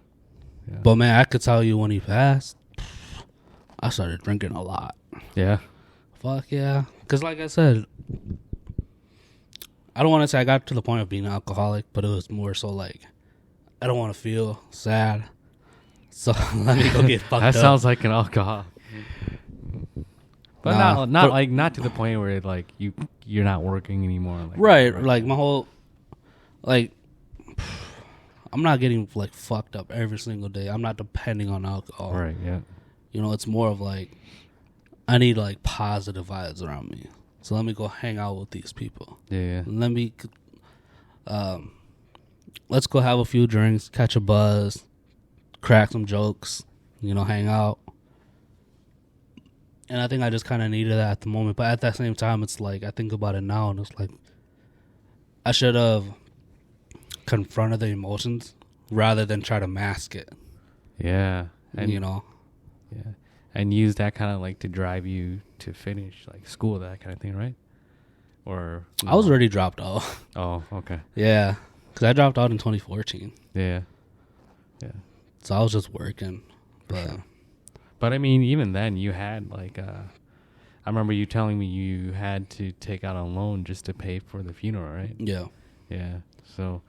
[SPEAKER 2] Yeah.
[SPEAKER 1] But man, I could tell you when he passed, I started drinking a lot.
[SPEAKER 2] Yeah.
[SPEAKER 1] Fuck yeah. Because like I said, I don't want to say I got to the point of being an alcoholic, but it was more so like, I don't want to feel sad. So let me go get fucked
[SPEAKER 2] That
[SPEAKER 1] up.
[SPEAKER 2] sounds like an alcohol. But
[SPEAKER 1] Nah,
[SPEAKER 2] not to the point where like you're not working anymore. Like,
[SPEAKER 1] right. Like my whole, like, I'm not getting like fucked up every single day. I'm not depending on alcohol.
[SPEAKER 2] Right. Yeah.
[SPEAKER 1] You know, it's more of like, I need like positive vibes around me. So let me go hang out with these people.
[SPEAKER 2] Yeah.
[SPEAKER 1] Let me, let's go have a few drinks, catch a buzz, crack some jokes, you know, hang out. And I think I just kind of needed that at the moment. But at that same time, it's like, I think about it now and it's like, I should have confronted the emotions rather than try to mask it.
[SPEAKER 2] Yeah. And
[SPEAKER 1] you know?
[SPEAKER 2] yeah. And use that kind of like to drive you to finish like school, that kind of thing, right? Or no?
[SPEAKER 1] I was already dropped out.
[SPEAKER 2] Oh, okay.
[SPEAKER 1] Yeah. Because I dropped out in 2014.
[SPEAKER 2] Yeah. Yeah.
[SPEAKER 1] So I was just working. But
[SPEAKER 2] Sure. But I mean, even then, you had like, I remember you telling me you had to take out a loan just to pay for the funeral, right?
[SPEAKER 1] yeah.
[SPEAKER 2] Yeah. So,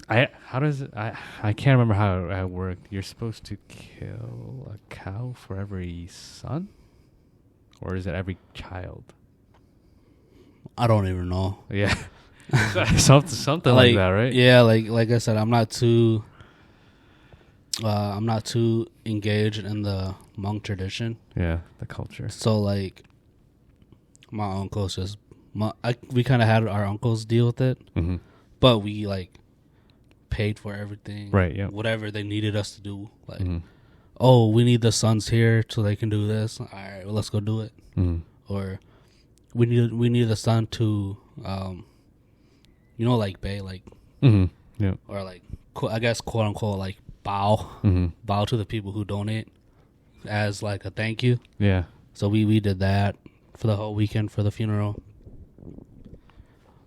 [SPEAKER 2] I can't remember how it worked. You're supposed to kill a cow for every son, or is it every child?
[SPEAKER 1] I don't even know.
[SPEAKER 2] Yeah, something like that, right?
[SPEAKER 1] Yeah, like I said, I'm not too engaged in the Hmong tradition.
[SPEAKER 2] Yeah, the culture.
[SPEAKER 1] So like, my uncles just we kind of had our uncles deal with it,
[SPEAKER 2] Mm-hmm.
[SPEAKER 1] but we like paid for everything.
[SPEAKER 2] Right. Yeah.
[SPEAKER 1] Whatever they needed us to do, like,
[SPEAKER 2] Mm-hmm.
[SPEAKER 1] oh, we need the sons here so they can do this. All right, well, let's go do it.
[SPEAKER 2] Mm-hmm.
[SPEAKER 1] Or we need the son to, you know, like pay, like,
[SPEAKER 2] Mm-hmm. Yeah.
[SPEAKER 1] or like, I guess quote unquote, like bow to the people who donate as like a thank you.
[SPEAKER 2] Yeah.
[SPEAKER 1] So we did that for the whole weekend for the funeral.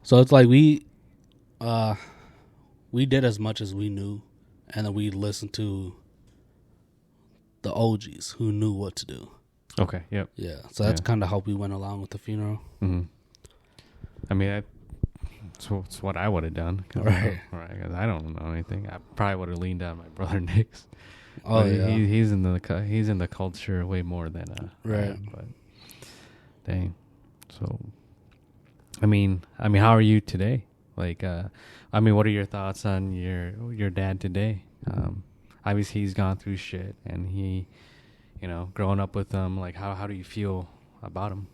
[SPEAKER 1] So it's like we did as much as we knew, and then we listened to the OGs who knew what to do.
[SPEAKER 2] Okay. Yep.
[SPEAKER 1] Yeah, so that's
[SPEAKER 2] Yeah.
[SPEAKER 1] kind of how we went along with the funeral.
[SPEAKER 2] Mm-hmm. I mean, it's what I would have done.
[SPEAKER 1] Right.
[SPEAKER 2] Right. Because I don't know anything. I probably would have leaned on my brother Nick's.
[SPEAKER 1] Oh
[SPEAKER 2] But
[SPEAKER 1] yeah,
[SPEAKER 2] he's in the culture way more than I
[SPEAKER 1] Right.
[SPEAKER 2] am, but dang. So, I mean, how are you today? Like, I mean, what are your thoughts on your dad today? Obviously, he's gone through shit, and he, growing up with him, like, how do you feel about him?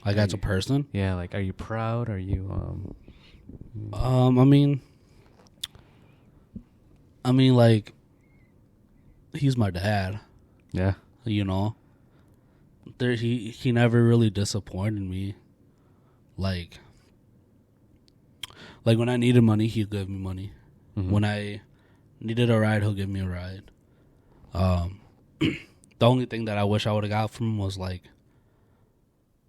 [SPEAKER 1] like as a person.
[SPEAKER 2] Yeah, like, are you proud? Are you
[SPEAKER 1] I mean, like, he's my dad.
[SPEAKER 2] Yeah.
[SPEAKER 1] You know, he never really disappointed me. Like when I needed money, he'd give me money.
[SPEAKER 2] Mm-hmm.
[SPEAKER 1] When I needed a ride, he'll give me a ride. The only thing that I wish I would have got from him was like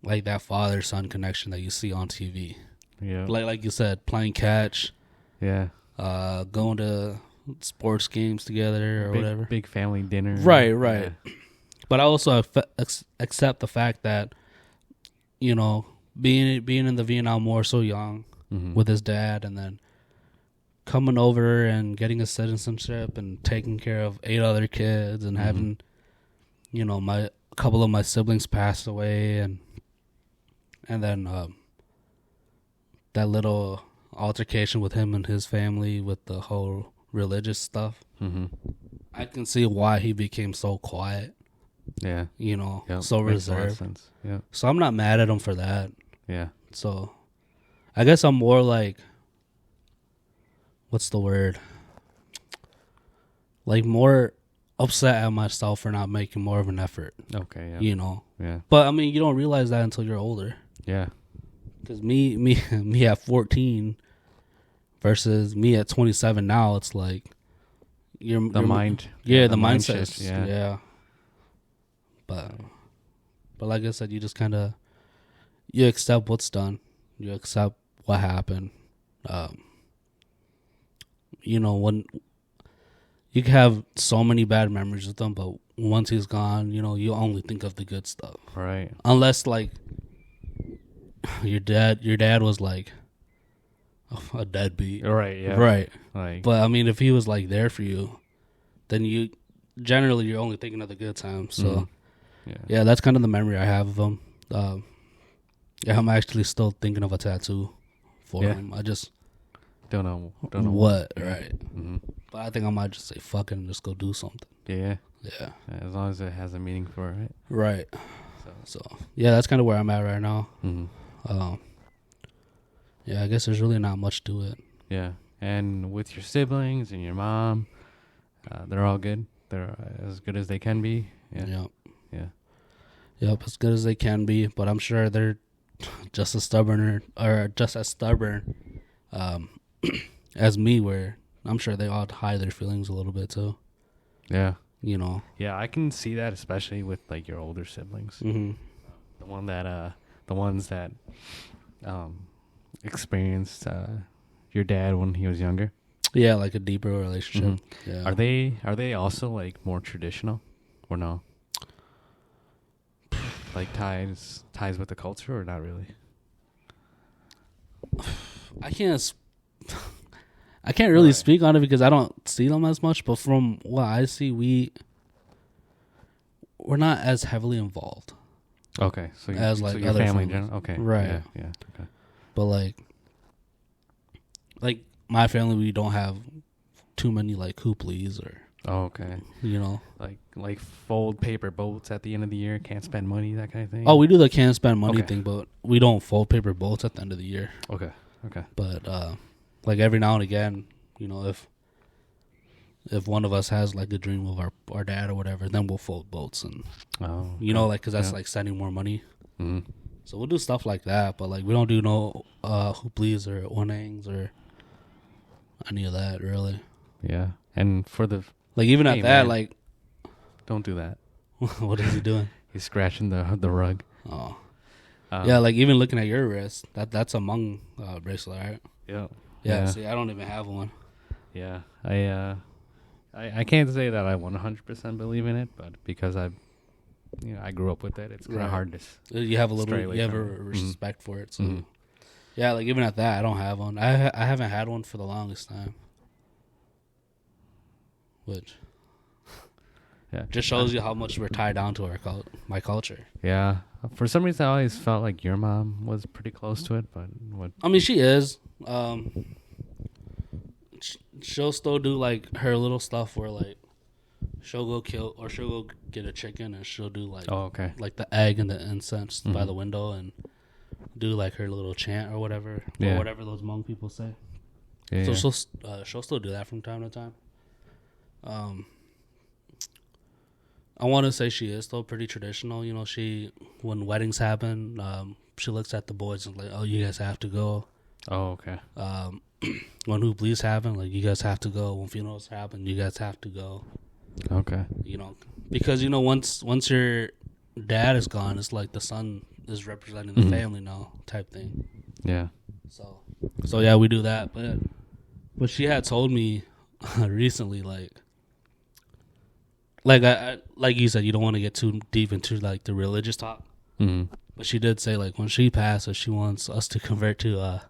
[SPEAKER 1] that father-son connection that you see on TV.
[SPEAKER 2] Yeah.
[SPEAKER 1] Like you said, playing catch,
[SPEAKER 2] Yeah.
[SPEAKER 1] going to sports games together or whatever.
[SPEAKER 2] Big family dinner.
[SPEAKER 1] Right.
[SPEAKER 2] Yeah.
[SPEAKER 1] But I also accept the fact that, being in the Vietnam War so young
[SPEAKER 2] Mm-hmm.
[SPEAKER 1] with his dad, and then coming over and getting a citizenship and taking care of 8 other kids and
[SPEAKER 2] Mm-hmm.
[SPEAKER 1] having, a couple of my siblings pass away, and then that little altercation with him and his family with the whole religious stuff.
[SPEAKER 2] Mm-hmm.
[SPEAKER 1] I can see why he became so quiet,
[SPEAKER 2] Yeah. Yep.
[SPEAKER 1] so
[SPEAKER 2] Makes a lot of
[SPEAKER 1] reserved.
[SPEAKER 2] sense. Yeah.
[SPEAKER 1] So I'm not mad at him for that.
[SPEAKER 2] Yeah.
[SPEAKER 1] So I guess I'm more like, what's the word? Like more upset at myself for not making more of an effort,
[SPEAKER 2] Okay. Yeah. Yeah.
[SPEAKER 1] But I mean, you don't realize that until you're older.
[SPEAKER 2] Yeah.
[SPEAKER 1] Because me at 14 versus me at 27 now. It's like
[SPEAKER 2] The mind.
[SPEAKER 1] yeah,
[SPEAKER 2] the
[SPEAKER 1] the
[SPEAKER 2] mind
[SPEAKER 1] mindset,
[SPEAKER 2] shift, yeah.
[SPEAKER 1] yeah. But like I said, you just kind of you accept what's done, you accept what happened. Um, when you can have so many bad memories with them, but once he's gone, you only think of the good stuff.
[SPEAKER 2] Right.
[SPEAKER 1] Unless like your dad was like a deadbeat,
[SPEAKER 2] Right. Yeah.
[SPEAKER 1] right?
[SPEAKER 2] Like.
[SPEAKER 1] But I mean, if he was like there for you, then you're only thinking of the good times. So yeah, that's kind of the memory I have of him. Yeah, I'm actually still thinking of a tattoo for him. I just
[SPEAKER 2] don't know
[SPEAKER 1] what, right?
[SPEAKER 2] Mm-hmm.
[SPEAKER 1] But I think I might just say fuck it and just go do something.
[SPEAKER 2] Yeah.
[SPEAKER 1] Yeah.
[SPEAKER 2] As long as it has a meaning for it.
[SPEAKER 1] Right. So yeah, that's kind of where I'm at right now.
[SPEAKER 2] Mm-hmm.
[SPEAKER 1] Yeah, I guess there's really not much to it.
[SPEAKER 2] Yeah. And with your siblings and your mom, they're all good. They're as good as they can be. Yeah.
[SPEAKER 1] Yep.
[SPEAKER 2] Yeah.
[SPEAKER 1] Yep, as good as they can be, but I'm sure they're just as stubborn as me, where I'm sure they all hide their feelings a little bit too.
[SPEAKER 2] Yeah.
[SPEAKER 1] Yeah,
[SPEAKER 2] I can see that, especially with like your older siblings.
[SPEAKER 1] Mm-hmm.
[SPEAKER 2] The ones that experienced your dad when he was younger.
[SPEAKER 1] Yeah, like a deeper relationship.
[SPEAKER 2] Mm-hmm.
[SPEAKER 1] Yeah.
[SPEAKER 2] Are they also like more traditional, or no? Like ties with the culture, or not really?
[SPEAKER 1] I can't really speak on it because I don't see them as much. But from what I see, we're not as heavily involved.
[SPEAKER 2] Okay, so
[SPEAKER 1] as like
[SPEAKER 2] your
[SPEAKER 1] other
[SPEAKER 2] family in
[SPEAKER 1] families.
[SPEAKER 2] general. Okay,
[SPEAKER 1] right?
[SPEAKER 2] Yeah. Okay.
[SPEAKER 1] But like my family, we don't have too many like hooplies or.
[SPEAKER 2] Oh, okay. Like fold paper boats at the end of the year, can't spend money, that kind of thing.
[SPEAKER 1] Oh, we do the can't spend money thing, but we don't fold paper boats at the end of the year.
[SPEAKER 2] Okay.
[SPEAKER 1] But like every now and again, if one of us has like a dream of our dad or whatever, then we'll fold boats and because that's like sending more money.
[SPEAKER 2] Mm-hmm.
[SPEAKER 1] So we'll do stuff like that, but like we don't do no hooplies or onangs or any of that really.
[SPEAKER 2] Yeah, and for the
[SPEAKER 1] like even at that,
[SPEAKER 2] man,
[SPEAKER 1] like
[SPEAKER 2] don't do that.
[SPEAKER 1] What is he doing?
[SPEAKER 2] He's scratching the rug.
[SPEAKER 1] Oh, yeah. Like even looking at your wrist, that's a Hmong bracelet, right?
[SPEAKER 2] Yeah.
[SPEAKER 1] Yeah. See, I don't even have one.
[SPEAKER 2] Yeah, I can't say that I 100% believe in it, but because I grew up with it, it's kind of hard to.
[SPEAKER 1] You have a respect for it, so yeah. Like even at that, I don't have one. I haven't had one for the longest time, which just shows you how much we're tied down to my culture.
[SPEAKER 2] Yeah, for some reason I always felt like your mom was pretty close to it, but
[SPEAKER 1] I mean, she is. She'll still do like her little stuff where like she'll go get a chicken and she'll do like like the egg and the incense by the window and do like her little chant or whatever or whatever those Hmong people say. Yeah. So she'll still do that from time to time. I want to say she is still pretty traditional. When weddings happen, she looks at the boys and like, oh, you guys have to go.
[SPEAKER 2] Oh, okay.
[SPEAKER 1] When hooplies happen, like you guys have to go. When funerals happen, you guys have to go.
[SPEAKER 2] Okay.
[SPEAKER 1] Because once your dad is gone, it's like the son is representing the family now, type thing.
[SPEAKER 2] Yeah.
[SPEAKER 1] So yeah, we do that. But she had told me recently, I like you said, you don't want to get too deep into like the religious talk.
[SPEAKER 2] Mm-hmm.
[SPEAKER 1] But she did say like when she passes, she wants us to convert to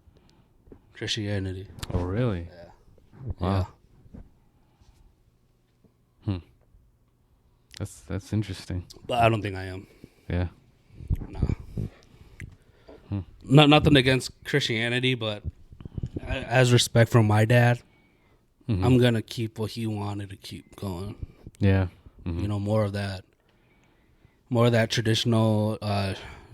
[SPEAKER 1] Christianity.
[SPEAKER 2] Oh, really?
[SPEAKER 1] Yeah.
[SPEAKER 2] Wow. Yeah. That's interesting.
[SPEAKER 1] But I don't think I am.
[SPEAKER 2] Yeah.
[SPEAKER 1] Nah. Nothing against Christianity, but as respect from my dad, I'm gonna keep what he wanted to keep going.
[SPEAKER 2] Yeah.
[SPEAKER 1] More of that traditional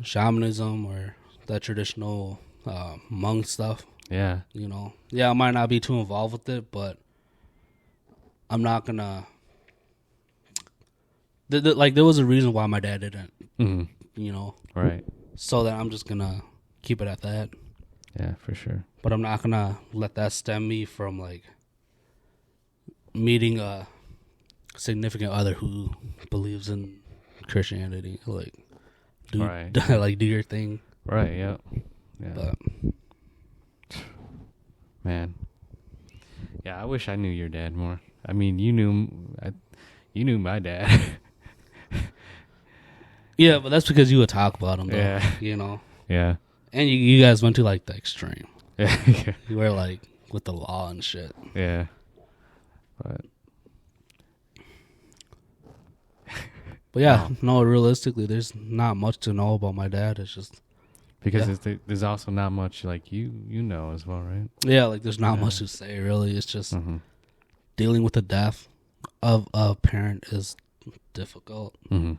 [SPEAKER 1] shamanism or that traditional Hmong stuff.
[SPEAKER 2] Yeah.
[SPEAKER 1] I might not be too involved with it, but I'm not gonna. There was a reason why my dad didn't.
[SPEAKER 2] Right.
[SPEAKER 1] So that I'm just gonna keep it at that.
[SPEAKER 2] Yeah, for sure.
[SPEAKER 1] But I'm not gonna let that stem me from like meeting a significant other who believes in Christianity. Like, do
[SPEAKER 2] Right.
[SPEAKER 1] like do your thing.
[SPEAKER 2] Right. Yeah. Yeah.
[SPEAKER 1] But
[SPEAKER 2] Man. Yeah, I wish I knew your dad more. I mean, you knew my dad.
[SPEAKER 1] yeah, but that's because you would talk about him, though.
[SPEAKER 2] Yeah.
[SPEAKER 1] You know,
[SPEAKER 2] Yeah.
[SPEAKER 1] and you guys went to like the extreme.
[SPEAKER 2] Yeah.
[SPEAKER 1] You were like with the law and shit.
[SPEAKER 2] Yeah. But
[SPEAKER 1] But yeah, no, realistically, there's not much to know about my dad. It's just
[SPEAKER 2] because
[SPEAKER 1] Yeah.
[SPEAKER 2] there's also not much like you know as well, right?
[SPEAKER 1] yeah, like there's not
[SPEAKER 2] Yeah.
[SPEAKER 1] much to say really. It's just
[SPEAKER 2] Mm-hmm.
[SPEAKER 1] dealing with the death of a parent is difficult.
[SPEAKER 2] Mm-hmm.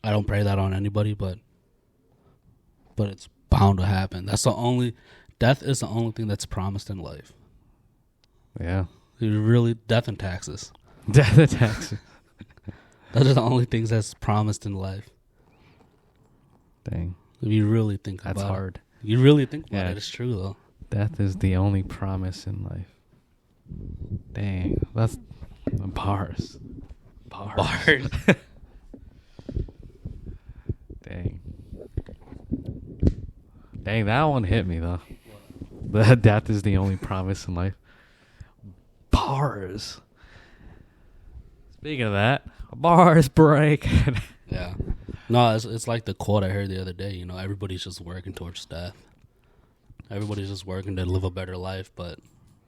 [SPEAKER 1] I don't pray that on anybody, but it's bound to happen. Death is the only thing that's promised in life.
[SPEAKER 2] Yeah.
[SPEAKER 1] Death and taxes.
[SPEAKER 2] Death and taxes.
[SPEAKER 1] Those are the only things that's promised in life.
[SPEAKER 2] Dang.
[SPEAKER 1] If you really think
[SPEAKER 2] That's
[SPEAKER 1] about
[SPEAKER 2] hard.
[SPEAKER 1] it. You really think about
[SPEAKER 2] Yeah.
[SPEAKER 1] it. It's true, though.
[SPEAKER 2] Death is the only promise in life. Dang. That's bars.
[SPEAKER 1] Bars.
[SPEAKER 2] Dang. Dang, that one hit me though. That death is the only promise in life. Bars. Speaking of that, bars break.
[SPEAKER 1] Yeah. No, it's like the quote I heard the other day. You know, everybody's just working towards death. Everybody's just working to live a better life, but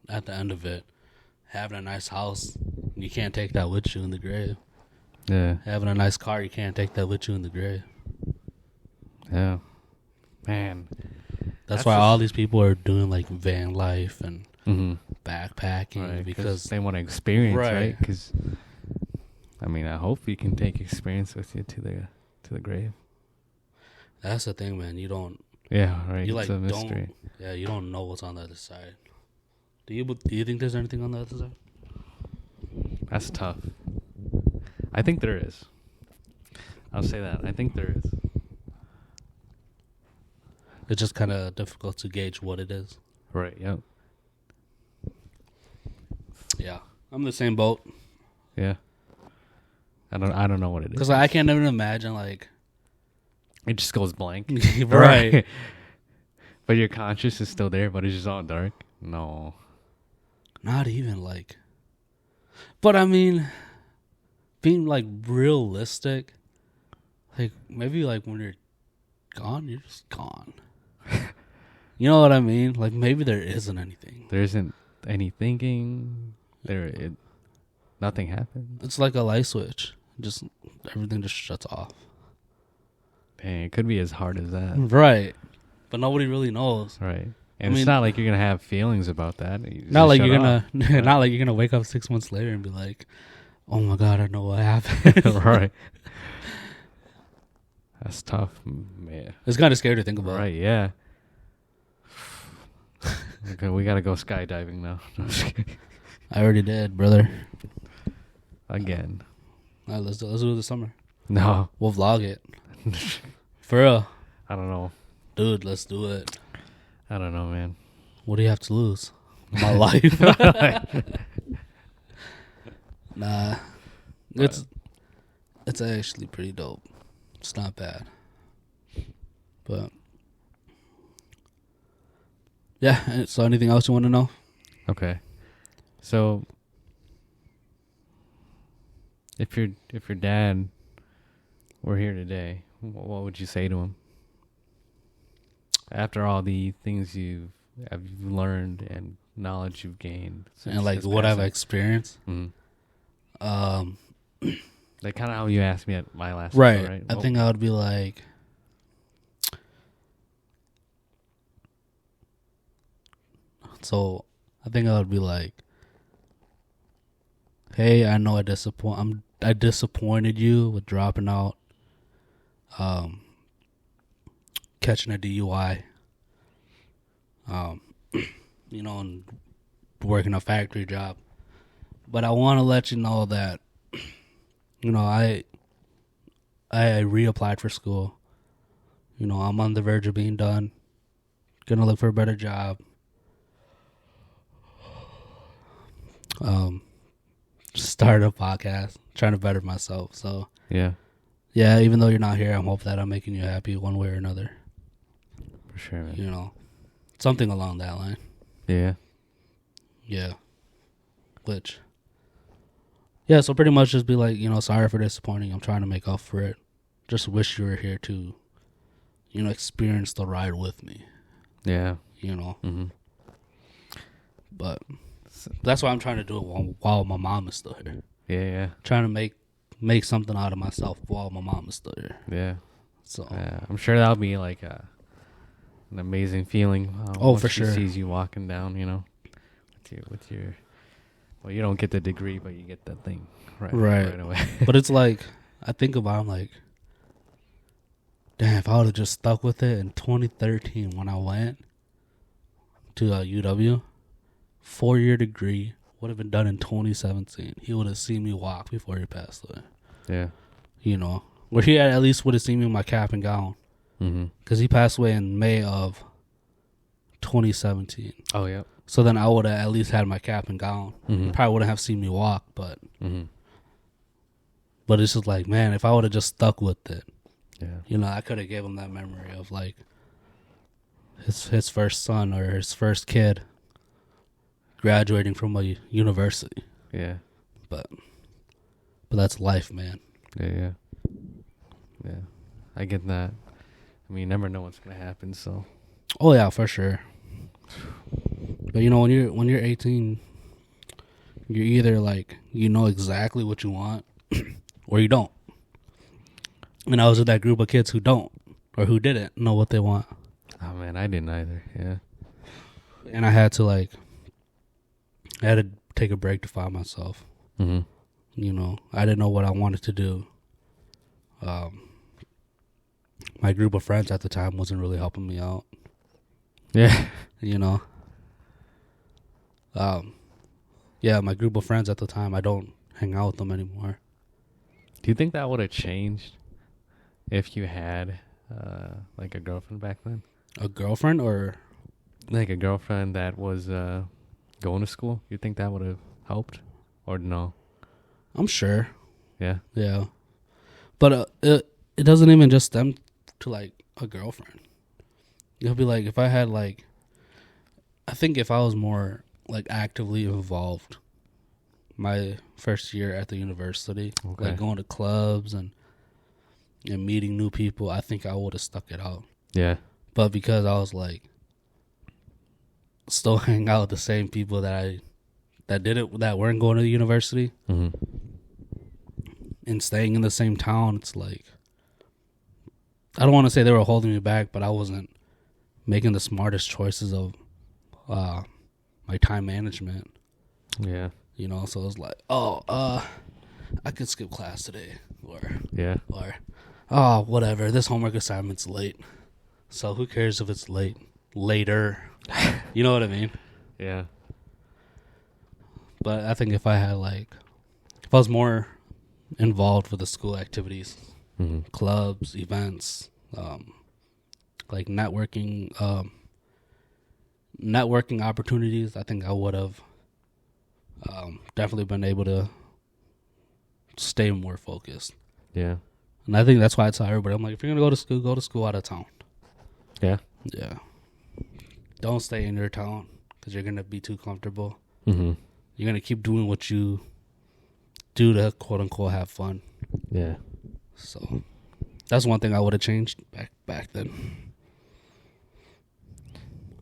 [SPEAKER 1] at the end of it, having a nice house, you can't take that with you in the grave.
[SPEAKER 2] Yeah.
[SPEAKER 1] Having a nice car, you can't take that with you in the grave.
[SPEAKER 2] Yeah. Man.
[SPEAKER 1] That's why all these people are doing like van life and
[SPEAKER 2] Mm-hmm.
[SPEAKER 1] backpacking
[SPEAKER 2] Right,
[SPEAKER 1] because
[SPEAKER 2] they want to experience,
[SPEAKER 1] Right.
[SPEAKER 2] right? Because I mean, I hope you can take experience with you to the grave.
[SPEAKER 1] that's the thing, man. You don't,
[SPEAKER 2] Yeah, right.
[SPEAKER 1] you
[SPEAKER 2] It's
[SPEAKER 1] like
[SPEAKER 2] a mystery.
[SPEAKER 1] you don't know what's on the other side. Do you think there's anything on the other side?
[SPEAKER 2] That's tough. I think there is. I'll say that. I think there is.
[SPEAKER 1] It's just kind of difficult to gauge what it is.
[SPEAKER 2] Right. Yep.
[SPEAKER 1] Yeah, I'm in the same boat
[SPEAKER 2] Yeah. I don't know what it is.
[SPEAKER 1] because I can't even imagine like
[SPEAKER 2] It just goes blank.
[SPEAKER 1] right.
[SPEAKER 2] But your conscious is still there, but it's just all dark. No.
[SPEAKER 1] Not even like, but I mean, being like realistic, like maybe like when you're gone, you're just gone. You know what I mean? Like maybe there isn't anything.
[SPEAKER 2] There isn't any thinking. Nothing happens.
[SPEAKER 1] It's like a light switch. Just everything just shuts off.
[SPEAKER 2] Dang, it could be as hard as that.
[SPEAKER 1] Right. But nobody really knows.
[SPEAKER 2] Right.
[SPEAKER 1] I
[SPEAKER 2] And
[SPEAKER 1] mean-
[SPEAKER 2] it's not like you're gonna have feelings about that. You just
[SPEAKER 1] Not like
[SPEAKER 2] shut
[SPEAKER 1] you're
[SPEAKER 2] off.
[SPEAKER 1] gonna not like you're gonna wake up 6 months later and be like, "Oh my god, I know what happened."
[SPEAKER 2] Right. That's tough, man.
[SPEAKER 1] It's kind of scary to think about.
[SPEAKER 2] Right? Yeah. Okay, we gotta go skydiving now.
[SPEAKER 1] I already did, brother.
[SPEAKER 2] Again.
[SPEAKER 1] All right, let's do it this summer.
[SPEAKER 2] No.
[SPEAKER 1] We'll vlog it. For real.
[SPEAKER 2] I don't know.
[SPEAKER 1] Dude, let's do it.
[SPEAKER 2] I don't know, man.
[SPEAKER 1] What do you have to lose? My life. Nah. It's actually pretty dope. It's not bad. But yeah, so anything else you want to know?
[SPEAKER 2] Okay. So if your dad were here today, what would you say to him? After all the things you've learned and knowledge you've gained,
[SPEAKER 1] And like what I've experienced.
[SPEAKER 2] Mm-hmm. Like kind of how you asked me at my last
[SPEAKER 1] Right.
[SPEAKER 2] episode, right?
[SPEAKER 1] I think I would be like, hey, I know I disappointed you with dropping out, catching a DUI, and working a factory job. But I want to let you know that, I reapplied for school, You know, I'm on the verge of being done. Gonna look for a better job. Start a podcast, trying to better myself. So
[SPEAKER 2] Yeah,
[SPEAKER 1] yeah, even though you're not here, I'm hoping that I'm making you happy one way or another.
[SPEAKER 2] for sure, man.
[SPEAKER 1] You know, something along that line.
[SPEAKER 2] Yeah.
[SPEAKER 1] Yeah. Which, yeah, so pretty much just be like, you know, sorry for disappointing. I'm trying to make up for it. Just wish you were here to, you know, experience the ride with me,
[SPEAKER 2] Yeah.
[SPEAKER 1] you know.
[SPEAKER 2] Mm-hmm.
[SPEAKER 1] But that's why I'm trying to do it while my mom is still here.
[SPEAKER 2] Yeah.
[SPEAKER 1] Trying to make something out of myself while my mom is still here.
[SPEAKER 2] Yeah.
[SPEAKER 1] So,
[SPEAKER 2] Yeah. I'm sure that'll be like an amazing feeling. Once
[SPEAKER 1] for
[SPEAKER 2] she
[SPEAKER 1] sure.
[SPEAKER 2] sees you walking down, you know, with your. Well, you don't get the degree, but you get that thing right away.
[SPEAKER 1] But it's like, I think about it, I'm like, damn, if I would have just stuck with it in 2013 when I went to UW, 4-year degree would have been done in 2017. He would have seen me walk before he passed away.
[SPEAKER 2] Yeah.
[SPEAKER 1] You know, where he at least would have seen me in my cap and gown.
[SPEAKER 2] Mm-hmm.
[SPEAKER 1] Because he passed away in May of 2017.
[SPEAKER 2] Oh, yeah.
[SPEAKER 1] So then I would have at least had my cap and gown.
[SPEAKER 2] Mm-hmm.
[SPEAKER 1] Probably wouldn't have seen me walk, but
[SPEAKER 2] Mm-hmm.
[SPEAKER 1] it's just like, man, if I would have just stuck with it,
[SPEAKER 2] Yeah.
[SPEAKER 1] you know, I could have gave him that memory of like his first son or his first kid graduating from a university.
[SPEAKER 2] Yeah.
[SPEAKER 1] But that's life, man.
[SPEAKER 2] Yeah. I get that. I mean, you never know what's gonna happen. So.
[SPEAKER 1] Oh yeah, for sure. But you know, when you're 18, you're either like, you know exactly what you want or you don't. And I was with that group of kids who don't or who didn't know what they want.
[SPEAKER 2] Oh man, I didn't either. Yeah.
[SPEAKER 1] And I had to take a break to find myself.
[SPEAKER 2] Mm-hmm.
[SPEAKER 1] You know, I didn't know what I wanted to do. My group of friends at the time wasn't really helping me out.
[SPEAKER 2] Yeah.
[SPEAKER 1] You know. Yeah, my group of friends at the time, I don't hang out with them anymore.
[SPEAKER 2] Do you think that would have changed if you had like a girlfriend back then?
[SPEAKER 1] A girlfriend or
[SPEAKER 2] Like a girlfriend that was going to school? You think that would have helped, or no?
[SPEAKER 1] I'm sure.
[SPEAKER 2] Yeah.
[SPEAKER 1] Yeah. But it doesn't even just stem to like a girlfriend. It'll be like if I had I think if I was more like actively involved my first year at the university,
[SPEAKER 2] Okay.
[SPEAKER 1] like going to clubs and meeting new people, I think I would have stuck it out.
[SPEAKER 2] Yeah.
[SPEAKER 1] But because I was like still hanging out with the same people that weren't going to the university
[SPEAKER 2] Mm-hmm.
[SPEAKER 1] and staying in the same town, it's like I don't want to say they were holding me back, but I wasn't making the smartest choices of my time management.
[SPEAKER 2] Yeah.
[SPEAKER 1] You know, so it was like, I could skip class today, or
[SPEAKER 2] Yeah.
[SPEAKER 1] whatever. This homework assignment's late, so who cares if it's later? You know what I mean?
[SPEAKER 2] Yeah.
[SPEAKER 1] But I think if I was more involved with the school activities,
[SPEAKER 2] Mm-hmm.
[SPEAKER 1] clubs, events, like networking opportunities, I think I would have definitely been able to stay more focused.
[SPEAKER 2] Yeah.
[SPEAKER 1] And I think that's why I tell everybody, I'm like, if you're gonna go to school out of town.
[SPEAKER 2] Yeah.
[SPEAKER 1] Yeah. Don't stay in your town because you're gonna be too comfortable.
[SPEAKER 2] Mm-hmm.
[SPEAKER 1] You're gonna keep doing what you do to quote unquote have fun.
[SPEAKER 2] Yeah.
[SPEAKER 1] So that's one thing I would have changed back then.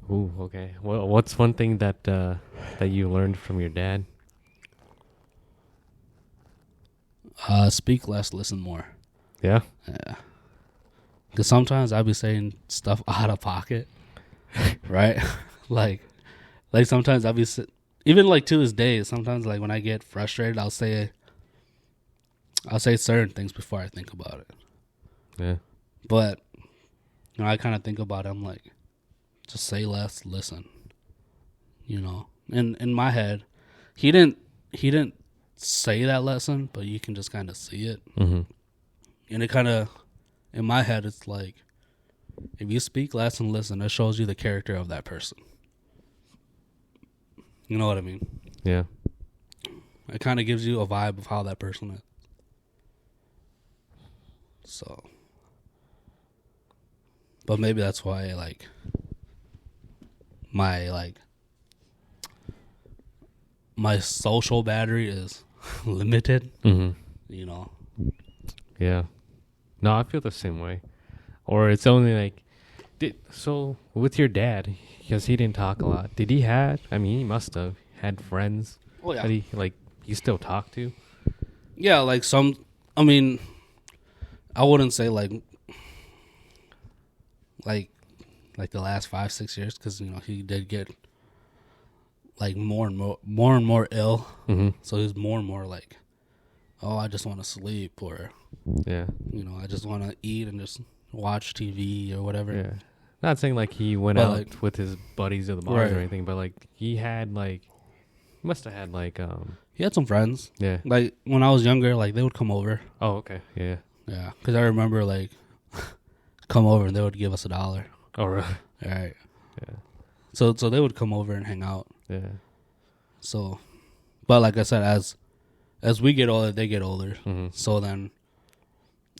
[SPEAKER 2] Ooh. Okay. Well, what's one thing that that you learned from your dad?
[SPEAKER 1] Speak less, listen more.
[SPEAKER 2] Yeah.
[SPEAKER 1] Yeah. Because sometimes I'll be saying stuff out of pocket, right? like sometimes I'll be even like to this day. Sometimes like when I get frustrated, I'll say certain things before I think about it.
[SPEAKER 2] Yeah.
[SPEAKER 1] But you know, I kind of think about it. I'm like, just say less, listen. You know, and in my head, he didn't say that lesson, but you can just kind of see it.
[SPEAKER 2] Mm-hmm.
[SPEAKER 1] And it kind of, in my head, it's like, If you speak less and listen, it shows you the character of that person. You know what I mean?
[SPEAKER 2] Yeah.
[SPEAKER 1] It kind of gives you a vibe of how that person is. So, but maybe that's why like my social battery is limited.
[SPEAKER 2] Mm-hmm.
[SPEAKER 1] You know.
[SPEAKER 2] Yeah. No, I feel the same way. Or it's only like, so with your dad, because he didn't talk a lot. Did he had? I mean, he must have had friends
[SPEAKER 1] Oh yeah.
[SPEAKER 2] that he you still talk to.
[SPEAKER 1] Yeah, like some. I mean, I wouldn't say like the last 5-6 years, because you know he did get like more and more ill.
[SPEAKER 2] Mm-hmm.
[SPEAKER 1] So he's more and more like, oh, I just want to sleep, or
[SPEAKER 2] Yeah.
[SPEAKER 1] you know, I just want to eat and just watch TV or whatever.
[SPEAKER 2] Yeah. Not saying like he went
[SPEAKER 1] But,
[SPEAKER 2] out
[SPEAKER 1] like,
[SPEAKER 2] with his buddies at the bars or
[SPEAKER 1] right.
[SPEAKER 2] anything, but like he had like, he must have had like
[SPEAKER 1] He had some friends.
[SPEAKER 2] yeah.
[SPEAKER 1] Like when I was younger, like they would come over.
[SPEAKER 2] Oh, okay. Yeah.
[SPEAKER 1] Yeah, because I remember like come over and they would give us $1.
[SPEAKER 2] Oh, really?
[SPEAKER 1] All right.
[SPEAKER 2] Yeah.
[SPEAKER 1] So they would come over and hang out.
[SPEAKER 2] Yeah.
[SPEAKER 1] So, but like I said, as we get older, they get older.
[SPEAKER 2] Mm-hmm.
[SPEAKER 1] So then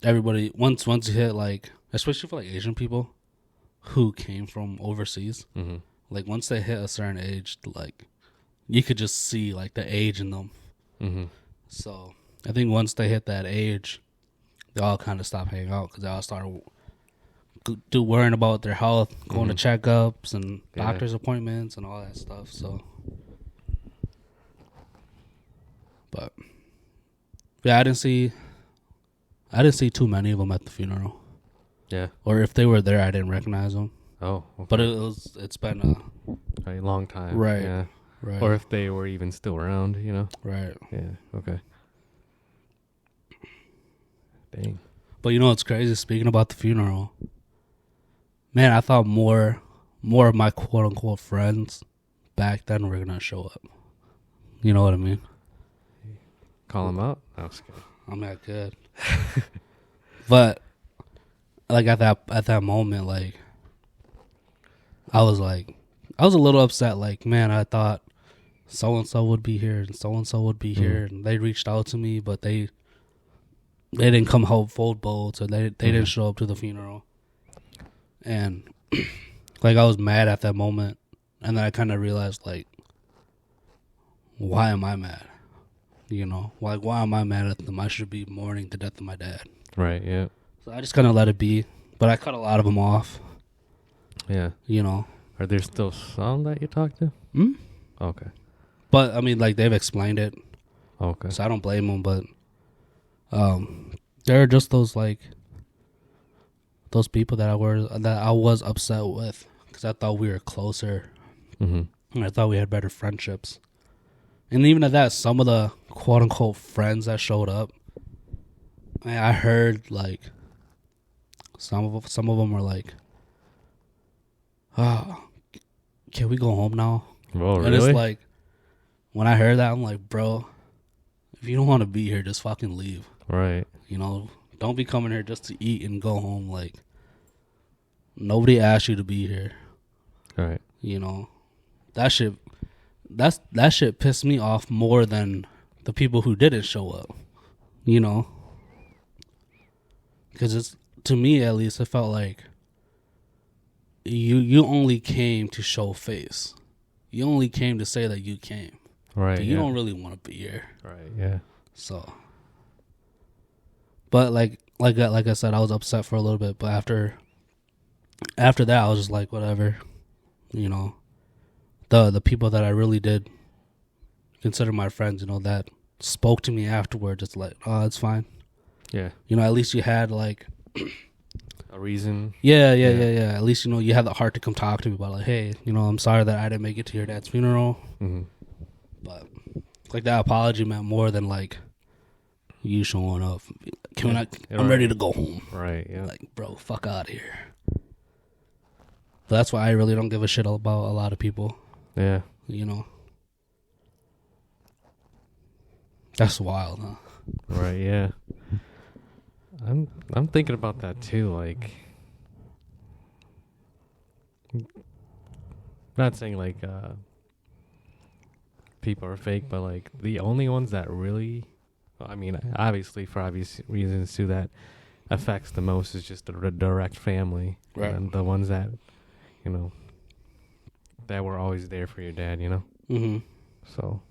[SPEAKER 1] everybody once you hit like, especially for like Asian people who came from overseas,
[SPEAKER 2] Mm-hmm.
[SPEAKER 1] like once they hit a certain age, like you could just see like the age in them.
[SPEAKER 2] Mm-hmm.
[SPEAKER 1] So I think once they hit that age, they all kind of stop hanging out because they all started worrying about their health, going to checkups and
[SPEAKER 2] Yeah.
[SPEAKER 1] doctor's appointments and all that stuff. So, but yeah, I didn't see too many of them at the funeral.
[SPEAKER 2] Yeah.
[SPEAKER 1] Or if they were there, I didn't recognize them.
[SPEAKER 2] Oh, okay.
[SPEAKER 1] But it's been
[SPEAKER 2] a long time.
[SPEAKER 1] Right.
[SPEAKER 2] Yeah.
[SPEAKER 1] right,
[SPEAKER 2] Or if they were even still around, you know?
[SPEAKER 1] right.
[SPEAKER 2] Yeah. Okay. Dang.
[SPEAKER 1] But you know what's crazy? Speaking about the funeral, man, I thought more of my quote unquote friends back then were gonna show up. You know what I mean?
[SPEAKER 2] Call him out? I was kidding.
[SPEAKER 1] I'm not good. But like at that moment, like I was a little upset. Like, man, I thought so and so would be here and so would be here, and they reached out to me, but they didn't come home fold boats, or they didn't show up to the funeral. And like I was mad at that moment, and then I kind of realized like, why am I mad? You know, like why am I mad at them? I should be mourning the death of my dad.
[SPEAKER 2] Right. Yeah.
[SPEAKER 1] So I just kind of let it be, but I cut a lot of them off.
[SPEAKER 2] Yeah.
[SPEAKER 1] You know.
[SPEAKER 2] Are there still some that you talk to? Okay.
[SPEAKER 1] But I mean, like they've explained it,
[SPEAKER 2] Okay.
[SPEAKER 1] so I don't blame them. But there are just those people that I was upset with, because I thought we were closer,
[SPEAKER 2] Mm-hmm.
[SPEAKER 1] and I thought we had better friendships. And even at that, some of the quote unquote friends that showed up, I heard like some of them were like, "Oh, can we go home now?"
[SPEAKER 2] Oh,
[SPEAKER 1] And
[SPEAKER 2] really?
[SPEAKER 1] it's like, when I heard that, I'm like, bro, if you don't want to be here, just fucking leave.
[SPEAKER 2] Right.
[SPEAKER 1] You know, don't be coming here just to eat and go home. Like, nobody asked you to be here.
[SPEAKER 2] All right.
[SPEAKER 1] You know, that shit pissed me off more than the people who didn't show up. You know, because it's, to me at least, it felt like you only came to show face. You only came to say that you came.
[SPEAKER 2] Right.
[SPEAKER 1] But you
[SPEAKER 2] yeah.
[SPEAKER 1] don't really want to be here.
[SPEAKER 2] Right. Yeah.
[SPEAKER 1] So, but like I said, I was upset for a little bit. But after that, I was just like, whatever. You know, the people that I really did consider my friends, you know, that spoke to me afterward, just like, oh, it's fine.
[SPEAKER 2] Yeah.
[SPEAKER 1] You know, at least you had like,
[SPEAKER 2] A reason.
[SPEAKER 1] yeah. At least, you know, you had the heart to come talk to me about like, hey, you know, I'm sorry that I didn't make it to your dad's funeral.
[SPEAKER 2] Mm-hmm.
[SPEAKER 1] But like that apology meant more than like you showing up. Can we not? I'm ready to go home.
[SPEAKER 2] Right. Yeah.
[SPEAKER 1] Like, bro, fuck out of here. But that's why I really don't give a shit about a lot of people.
[SPEAKER 2] Yeah.
[SPEAKER 1] You know, that's wild, huh?
[SPEAKER 2] Right. Yeah. I'm thinking about that too. Like, not saying like people are fake, but like the only ones that really, well, I mean, obviously for obvious reasons too, that affects the most is just the direct family,
[SPEAKER 1] Right.
[SPEAKER 2] and the ones that, you know, that were always there for your dad, you know.
[SPEAKER 1] Mm-hmm.
[SPEAKER 2] So,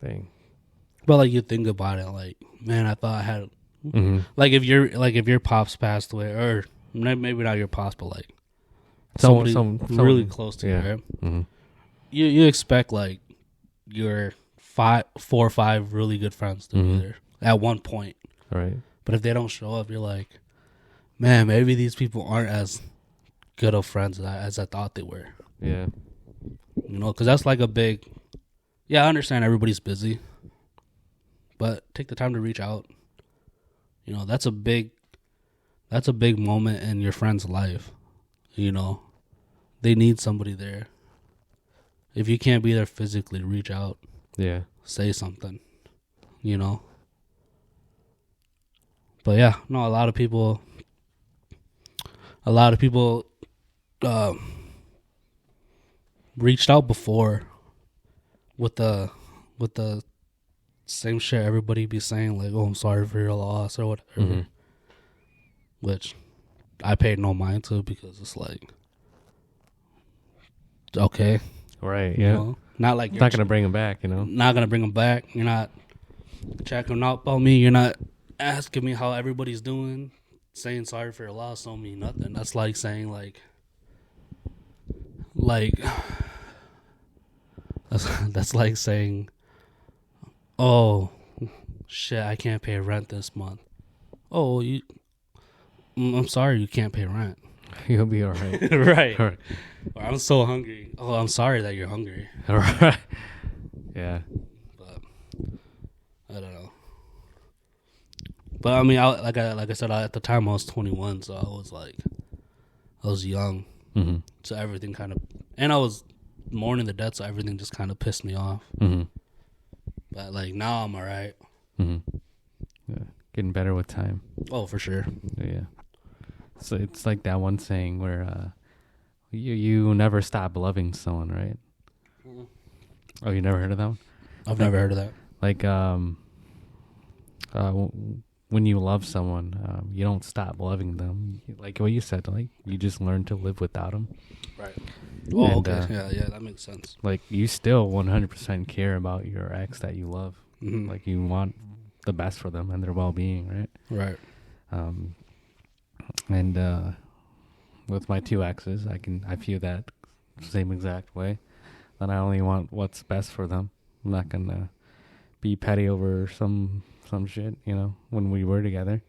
[SPEAKER 2] dang.
[SPEAKER 1] But like you think about it, like man, I thought I had
[SPEAKER 2] Mm-hmm.
[SPEAKER 1] like if your pops passed away, or maybe not your pops, but like
[SPEAKER 2] Someone
[SPEAKER 1] really close to
[SPEAKER 2] yeah.
[SPEAKER 1] you, right?
[SPEAKER 2] Mm-hmm.
[SPEAKER 1] You expect like your 4 or 5 really good friends to be there at one point.
[SPEAKER 2] All right.
[SPEAKER 1] But if they don't show up, you're like, man, maybe these people aren't as good of friends as I thought they were.
[SPEAKER 2] Yeah.
[SPEAKER 1] You know, because that's like a big. Yeah, I understand everybody's busy, but take the time to reach out. You know, that's a big moment in your friend's life. You know, they need somebody there. If you can't be there physically, reach out,
[SPEAKER 2] Yeah.
[SPEAKER 1] say something. You know. But yeah, no, a lot of people reached out before with the same shit everybody be saying, like, oh, I'm sorry for your loss or whatever.
[SPEAKER 2] Mm-hmm.
[SPEAKER 1] Which I paid no mind to, because it's like, okay,
[SPEAKER 2] Right.
[SPEAKER 1] you
[SPEAKER 2] Yeah.
[SPEAKER 1] know? Not like
[SPEAKER 2] It's not gonna bring him back, you know.
[SPEAKER 1] not gonna bring them back. You're not checking up on me. You're not asking me how everybody's doing. Saying sorry for your loss don't mean nothing. That's like saying like that's like saying, oh shit, I can't pay rent this month. Oh, I'm sorry, you can't pay rent.
[SPEAKER 2] You'll be all right.
[SPEAKER 1] Right.
[SPEAKER 2] All right.
[SPEAKER 1] Or I'm so hungry. Oh, I'm sorry that you're hungry.
[SPEAKER 2] All right. Yeah.
[SPEAKER 1] But I don't know. But I mean, like I said, at the time I was 21, so I was young,
[SPEAKER 2] Mm-hmm.
[SPEAKER 1] so everything kind of, and I was mourning the death, so everything just kind of pissed me off.
[SPEAKER 2] Mm-hmm.
[SPEAKER 1] But like now I'm alright.
[SPEAKER 2] Mm-hmm. Yeah. Getting better with time.
[SPEAKER 1] Oh, for sure.
[SPEAKER 2] Yeah. So it's like that one saying where you never stop loving someone, right? Oh, you never heard of that one?
[SPEAKER 1] I've never heard of that.
[SPEAKER 2] Like when you love someone, you don't stop loving them. Like what you said, like you just learn to live without them.
[SPEAKER 1] Right. Oh,
[SPEAKER 2] And,
[SPEAKER 1] okay. Yeah, that makes sense.
[SPEAKER 2] Like you still 100% care about your ex that you love.
[SPEAKER 1] Mm-hmm.
[SPEAKER 2] Like you want the best for them and their well-being, right?
[SPEAKER 1] Right.
[SPEAKER 2] And with my 2 exes, I feel that same exact way. That I only want what's best for them. I'm not gonna be petty over some shit, you know. When we were together,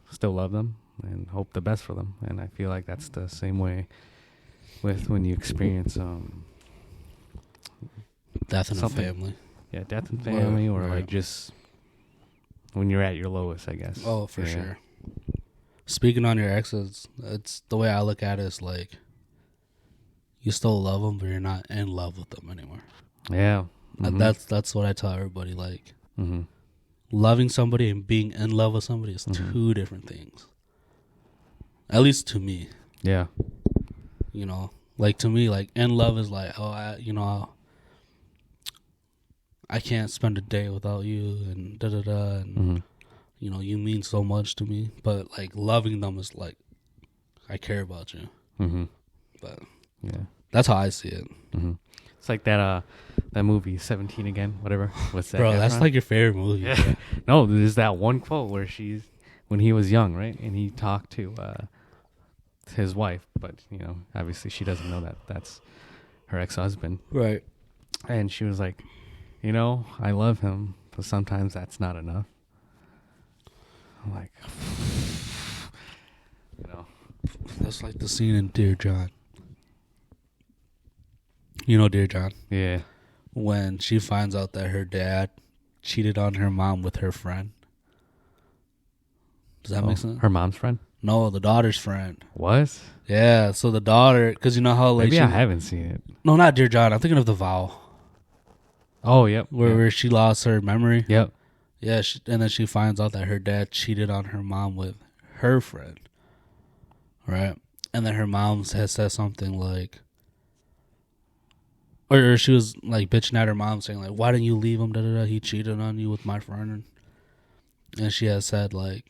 [SPEAKER 2] still love them and hope the best for them. And I feel like that's the same way with when you experience
[SPEAKER 1] Death in a
[SPEAKER 2] something.
[SPEAKER 1] family.
[SPEAKER 2] Yeah, death in family, or
[SPEAKER 1] Right.
[SPEAKER 2] like just when you're at your lowest, I guess.
[SPEAKER 1] Oh, for
[SPEAKER 2] Yeah.
[SPEAKER 1] sure. Speaking on your exes, it's the way I look at it is like, you still love them, but you're not in love with them anymore.
[SPEAKER 2] Yeah.
[SPEAKER 1] And that's what I tell everybody. Like,
[SPEAKER 2] Mm-hmm.
[SPEAKER 1] loving somebody and being in love with somebody is
[SPEAKER 2] Mhm.
[SPEAKER 1] 2 different things. At least to me,
[SPEAKER 2] Yeah.
[SPEAKER 1] you know. Like to me, like in love is like, oh, I can't spend a day without you, and da da da, and
[SPEAKER 2] Mm-hmm.
[SPEAKER 1] you know, you mean so much to me. But like loving them is like, I care about you.
[SPEAKER 2] Mm-hmm.
[SPEAKER 1] But
[SPEAKER 2] Yeah.
[SPEAKER 1] that's how I see it.
[SPEAKER 2] Mm-hmm. It's like that movie 17 Again, whatever. What's that?
[SPEAKER 1] Bro, that's like your favorite movie.
[SPEAKER 2] Yeah. No, there's that one quote where when he was young, right? And he talked to his wife, but you know, obviously she doesn't know that that's her ex-husband.
[SPEAKER 1] Right.
[SPEAKER 2] And she was like, you know, I love him, but sometimes that's not enough. I'm like, you know.
[SPEAKER 1] That's like the scene in Dear John. You know Dear John?
[SPEAKER 2] Yeah.
[SPEAKER 1] When she finds out that her dad cheated on her mom with her friend. Does that make sense?
[SPEAKER 2] Her mom's friend?
[SPEAKER 1] No, the daughter's friend.
[SPEAKER 2] What?
[SPEAKER 1] Yeah, so the daughter, because you know how like
[SPEAKER 2] Maybe I haven't seen it.
[SPEAKER 1] No, not Dear John. I'm thinking of The Vow.
[SPEAKER 2] Oh, yep.
[SPEAKER 1] Where she lost her memory.
[SPEAKER 2] Yep.
[SPEAKER 1] Yeah, and then she finds out that her dad cheated on her mom with her friend. Right? and then her mom has said something like, or she was like bitching at her mom, saying like, "Why didn't you leave him? Da da da. He cheated on you with my friend." And she has said like,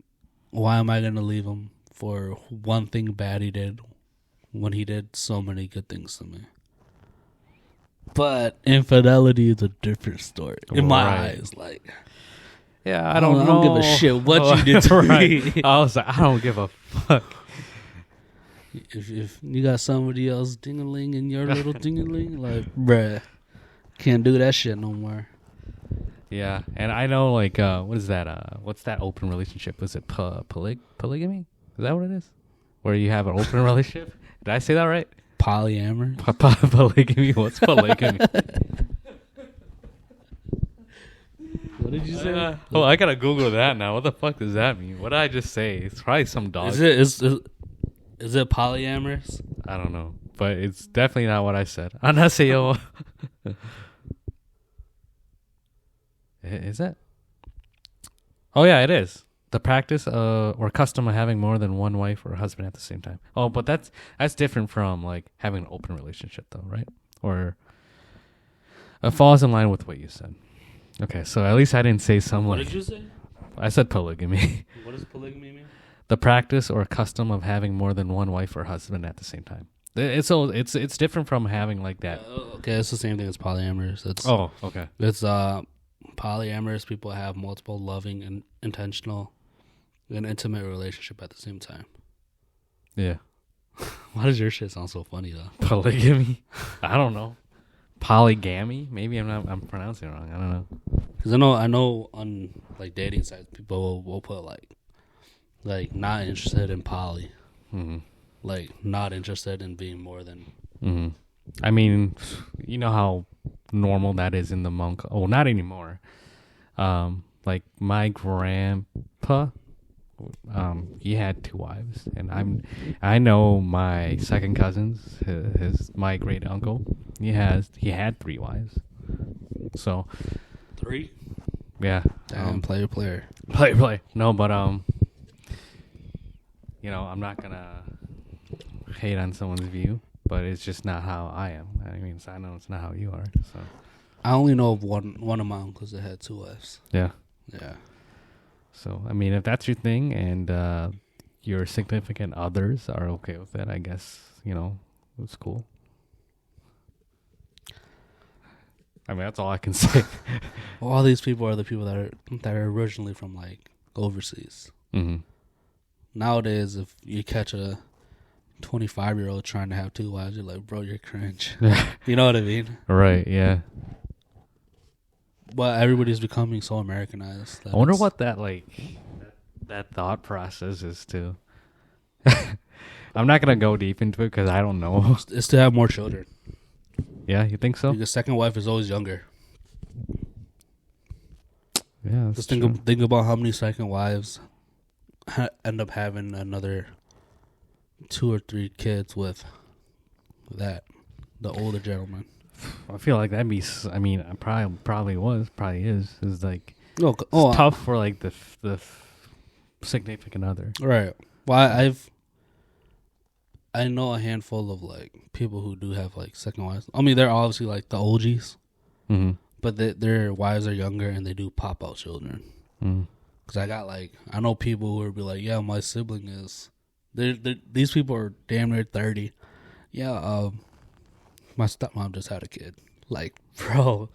[SPEAKER 1] "Why am I gonna leave him for one thing bad he did when he did so many good things to me?" But infidelity is a different story in my eyes. Like,
[SPEAKER 2] Yeah,
[SPEAKER 1] I don't give a shit what you did to me.
[SPEAKER 2] I was like, I don't give a fuck.
[SPEAKER 1] If you got somebody else ding-a-ling in your little ding-a-ling, like, bruh, can't do that shit no more.
[SPEAKER 2] Yeah, and I know, like, what is that? What's that open relationship? Was it polygamy? Is that what it is? Where you have an open relationship? Did I say that right?
[SPEAKER 1] Polyamory?
[SPEAKER 2] Polygamy? What's polygamy?
[SPEAKER 1] What did you say?
[SPEAKER 2] Oh, I gotta Google that now. What the fuck does that mean? What did I just say? It's probably some dog.
[SPEAKER 1] Is it polyamorous?
[SPEAKER 2] I don't know, but it's definitely not what I said. 안녕하세요. Is it? Oh yeah, it is. The practice or custom of having more than one wife or husband at the same time. Oh, but that's different from like having an open relationship, though, right? Or it falls in line with what you said. Okay, so at least I didn't say some
[SPEAKER 1] What
[SPEAKER 2] like.
[SPEAKER 1] did you say?
[SPEAKER 2] I said polygamy.
[SPEAKER 1] What does polygamy mean?
[SPEAKER 2] The practice or custom of having more than one wife or husband at the same time. It's different from having like that.
[SPEAKER 1] Okay, it's the same thing as polyamorous.
[SPEAKER 2] Oh, okay.
[SPEAKER 1] It's polyamorous people have multiple loving and intentional and intimate relationship at the same time.
[SPEAKER 2] Yeah.
[SPEAKER 1] Why does your shit sound so funny though?
[SPEAKER 2] Polygamy? I don't know. Polygamy? Maybe I'm pronouncing it wrong. I don't know.
[SPEAKER 1] Because I know on like dating sites people will put like not interested in poly, like not interested in being more than.
[SPEAKER 2] Mm-hmm. I mean, you know how normal that is in the monk. Oh, not anymore. Like my grandpa, he had 2 wives, and I know my second cousins, my great uncle, he had 3 wives. So
[SPEAKER 1] 3?
[SPEAKER 2] yeah,
[SPEAKER 1] Damn, player.
[SPEAKER 2] play. No, but you know, I'm not gonna hate on someone's view, but it's just not how I am. I mean, I know it's not how you are. So
[SPEAKER 1] I only know of one of my uncles that had 2 wives.
[SPEAKER 2] yeah.
[SPEAKER 1] Yeah.
[SPEAKER 2] So I mean, if that's your thing and your significant others are okay with it, I guess, you know, it's cool. I mean, that's all I can say.
[SPEAKER 1] Well, all these people are the people that are originally from like overseas.
[SPEAKER 2] Mm-hmm.
[SPEAKER 1] Nowadays, if you catch a 25-year-old trying to have 2 wives, you're like, bro, you're cringe. You know what I mean?
[SPEAKER 2] Right, yeah.
[SPEAKER 1] But everybody's becoming so Americanized.
[SPEAKER 2] I wonder what that, like, that thought process is, too. I'm not going to go deep into it because I don't know.
[SPEAKER 1] It's to have more children.
[SPEAKER 2] Yeah, you think so?
[SPEAKER 1] Because second wife is always younger.
[SPEAKER 2] Yeah,
[SPEAKER 1] Just think about how many second wives end up having another 2 or 3 kids with the older gentleman.
[SPEAKER 2] I feel like that'd be. I mean, probably is. Is like
[SPEAKER 1] It's
[SPEAKER 2] tough for like the significant other.
[SPEAKER 1] Right. Well, I know a handful of like people who do have like second wives. I mean, they're obviously like the OGs, but their wives are younger and they do pop out children. Because I know people who would be like, yeah, my sibling is. These people are damn near 30. Yeah, my stepmom just had a kid. Like, bro,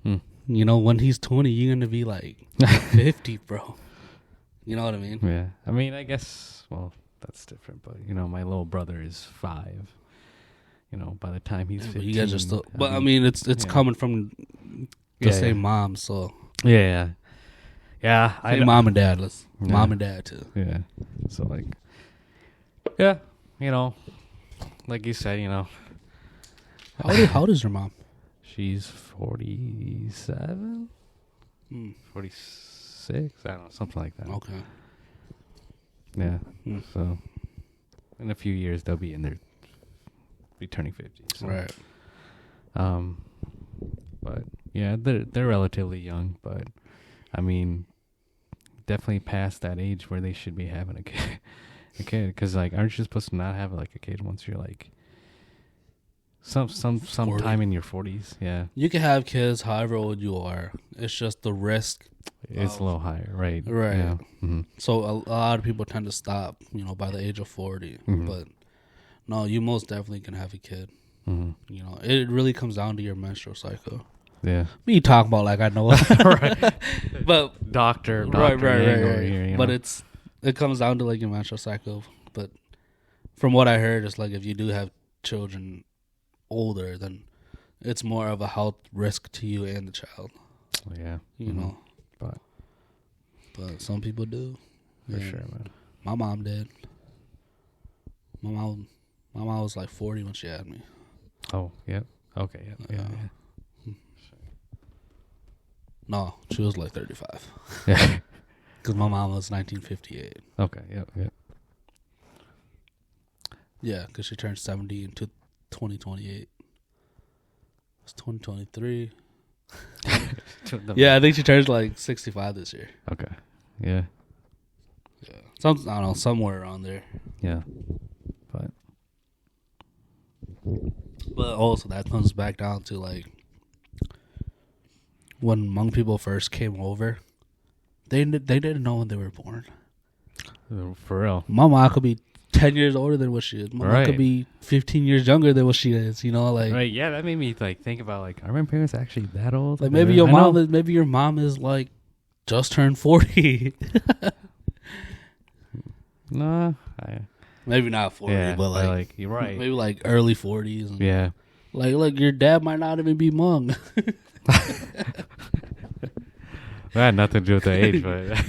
[SPEAKER 1] you know, when he's 20, you're gonna be like 50, bro. You know what I mean?
[SPEAKER 2] Yeah. I mean, I guess. Well, that's different. But you know, my little brother is 5. You know, by the time he's 15,
[SPEAKER 1] you guys are still. But I mean, it's coming from the same mom, so
[SPEAKER 2] yeah.
[SPEAKER 1] Same mom and dad. Mom and dad too.
[SPEAKER 2] Yeah. So like, yeah, you know, like you said, you know.
[SPEAKER 1] How old is your mom?
[SPEAKER 2] She's 47? 46? I don't know, something like that.
[SPEAKER 1] Okay.
[SPEAKER 2] Yeah. So, in a few years, they'll be turning 50. So.
[SPEAKER 1] Right.
[SPEAKER 2] But, yeah, they're relatively young, but, I mean, definitely past that age where they should be having a kid. a kid? Because like, aren't you supposed to not have like a kid once you're like some
[SPEAKER 1] 40.
[SPEAKER 2] time in your 40s? Yeah,
[SPEAKER 1] You can have kids however old you are. It's just the risk.
[SPEAKER 2] it's a little higher, right?
[SPEAKER 1] Right.
[SPEAKER 2] Yeah. Mm-hmm.
[SPEAKER 1] So a lot of people tend to stop, by the age of 40.
[SPEAKER 2] Mhm.
[SPEAKER 1] But no, you most definitely can have a kid.
[SPEAKER 2] Mm-hmm.
[SPEAKER 1] It really comes down to your menstrual cycle.
[SPEAKER 2] Yeah.
[SPEAKER 1] Me talking about like I know,
[SPEAKER 2] Right.
[SPEAKER 1] but
[SPEAKER 2] Doctor
[SPEAKER 1] right.
[SPEAKER 2] Yang over here, you
[SPEAKER 1] But
[SPEAKER 2] know?
[SPEAKER 1] it comes down to like your menstrual cycle. But from what I heard, it's like if you do have children older, then it's more of a health risk to you and the child.
[SPEAKER 2] Yeah.
[SPEAKER 1] You know,
[SPEAKER 2] But
[SPEAKER 1] but some people do.
[SPEAKER 2] for
[SPEAKER 1] Yeah.
[SPEAKER 2] sure, man.
[SPEAKER 1] My mom did. My mom was like 40 when she had me.
[SPEAKER 2] Oh, yep. Okay. Yep. Yeah.
[SPEAKER 1] No, she was like 35.
[SPEAKER 2] Yeah.
[SPEAKER 1] Because my mom was 1958.
[SPEAKER 2] Okay. Yep. Yep.
[SPEAKER 1] Yeah, because she turned 70 in 2028. It's 2023. Yeah, I think she turns like 65 this year.
[SPEAKER 2] Okay. Yeah.
[SPEAKER 1] Yeah. I don't know, somewhere around there.
[SPEAKER 2] Yeah. But
[SPEAKER 1] But also that comes back down to like when Hmong people first came over, they didn't know when they were born.
[SPEAKER 2] for real.
[SPEAKER 1] My mom could be 10 years older than what she is. My mom
[SPEAKER 2] Right.
[SPEAKER 1] could be 15 years younger than what she is. Like
[SPEAKER 2] Right. Yeah. That made me like think about like, are my parents actually that old?
[SPEAKER 1] like maybe your mom is like just turned 40.
[SPEAKER 2] Nah.
[SPEAKER 1] Maybe not 40,
[SPEAKER 2] Yeah.
[SPEAKER 1] but like
[SPEAKER 2] you're right.
[SPEAKER 1] maybe like early 40s. And
[SPEAKER 2] Yeah.
[SPEAKER 1] Like look, your dad might not even be Hmong.
[SPEAKER 2] That had nothing to do with the age, but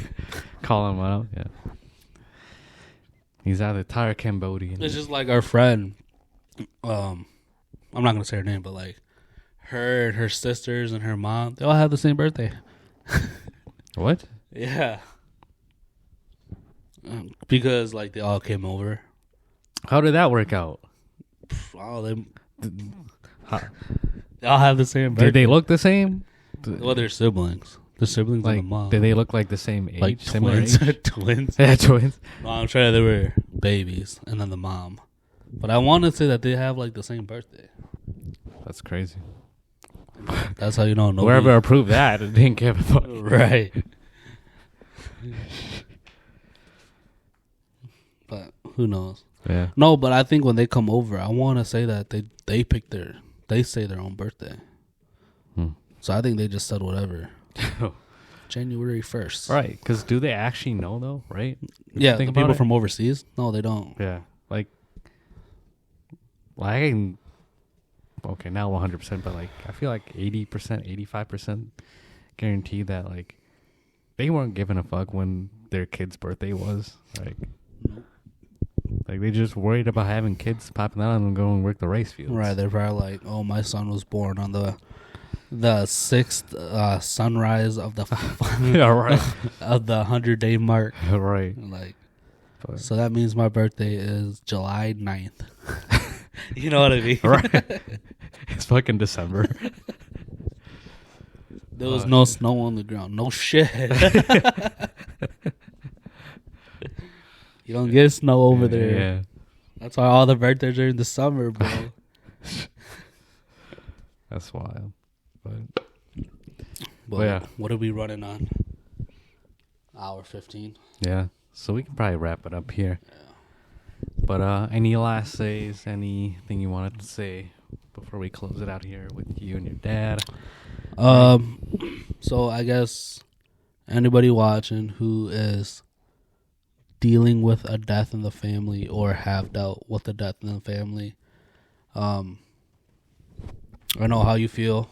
[SPEAKER 2] call him out. Yeah. He's out of Thai Cambodian.
[SPEAKER 1] It's just like our friend. I'm not gonna say her name, but like her and her sisters and her mom, they all have the same birthday.
[SPEAKER 2] What?
[SPEAKER 1] Yeah. Because like they all came over.
[SPEAKER 2] How did that work out?
[SPEAKER 1] Oh, they
[SPEAKER 2] How,
[SPEAKER 1] They all have the same birthday.
[SPEAKER 2] did they look the same?
[SPEAKER 1] Well, they're siblings. They're siblings
[SPEAKER 2] Like,
[SPEAKER 1] of the mom.
[SPEAKER 2] did they look like the same age?
[SPEAKER 1] like
[SPEAKER 2] Similar
[SPEAKER 1] twins?
[SPEAKER 2] age?
[SPEAKER 1] Twins.
[SPEAKER 2] Yeah, twins.
[SPEAKER 1] No, I'm sure they were babies, and then the mom. But I want to say that they have like the same birthday.
[SPEAKER 2] That's crazy.
[SPEAKER 1] That's how you know nobody.
[SPEAKER 2] Whoever approved that didn't give a fuck.
[SPEAKER 1] Right. But who knows?
[SPEAKER 2] Yeah.
[SPEAKER 1] No, but I think when they come over, I want to say that they pick they say their own birthday. So I think they just said whatever. January 1st.
[SPEAKER 2] Right, because do they actually know though? Right?
[SPEAKER 1] Yeah,
[SPEAKER 2] Think
[SPEAKER 1] the
[SPEAKER 2] about
[SPEAKER 1] people
[SPEAKER 2] it.
[SPEAKER 1] from overseas. No, they don't.
[SPEAKER 2] Yeah, like I can. Okay, now 100%, but like I feel like 80%, 85% guaranteed that like they weren't giving a fuck when their kid's birthday was. Like they just worried about having kids popping out and going work the rice fields.
[SPEAKER 1] Right, they're probably like, "Oh, my son was born on the sixth sunrise of the
[SPEAKER 2] Yeah, right.
[SPEAKER 1] of the 100-day mark."
[SPEAKER 2] Right.
[SPEAKER 1] Like,
[SPEAKER 2] But,
[SPEAKER 1] so that means my birthday is July 9th. You know what I mean?
[SPEAKER 2] right. It's fucking December.
[SPEAKER 1] There was no snow on the ground. No shit. You don't get snow over there.
[SPEAKER 2] Yeah.
[SPEAKER 1] That's why all the birthdays are in the summer, bro.
[SPEAKER 2] That's wild. But
[SPEAKER 1] But
[SPEAKER 2] yeah.
[SPEAKER 1] what are we running on? Hour 15.
[SPEAKER 2] yeah. So we can probably wrap it up here. But any last says, anything you wanted to say before we close it out here with you and your dad?
[SPEAKER 1] So I guess anybody watching who is dealing with a death in the family or have dealt with a death in the family, I know how you feel.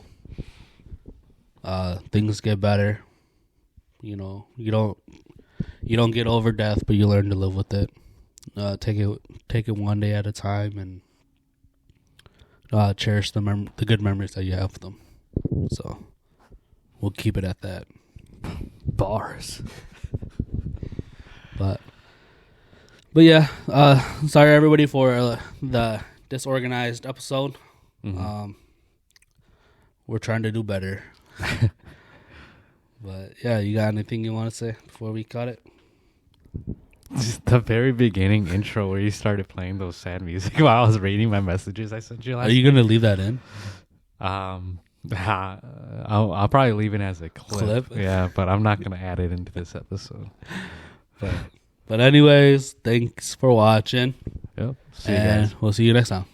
[SPEAKER 1] Things get better. You know, you don't get over death, but you learn to live with it. Take it one day at a time, and cherish the good memories that you have with them. So we'll keep it at that.
[SPEAKER 2] Bars.
[SPEAKER 1] But yeah, sorry everybody for the disorganized episode.
[SPEAKER 2] Mm-hmm.
[SPEAKER 1] We're trying to do better. But yeah, you got anything you want to say before we cut it?
[SPEAKER 2] Just the very beginning intro where you started playing those sad music while I was reading my messages I sent you last
[SPEAKER 1] Are you gonna leave that in?
[SPEAKER 2] I'll probably leave it as a clip. Yeah, but I'm not gonna add it into this episode.
[SPEAKER 1] But anyways, thanks for watching.
[SPEAKER 2] Yep. See you
[SPEAKER 1] And
[SPEAKER 2] guys.
[SPEAKER 1] we'll see you next time.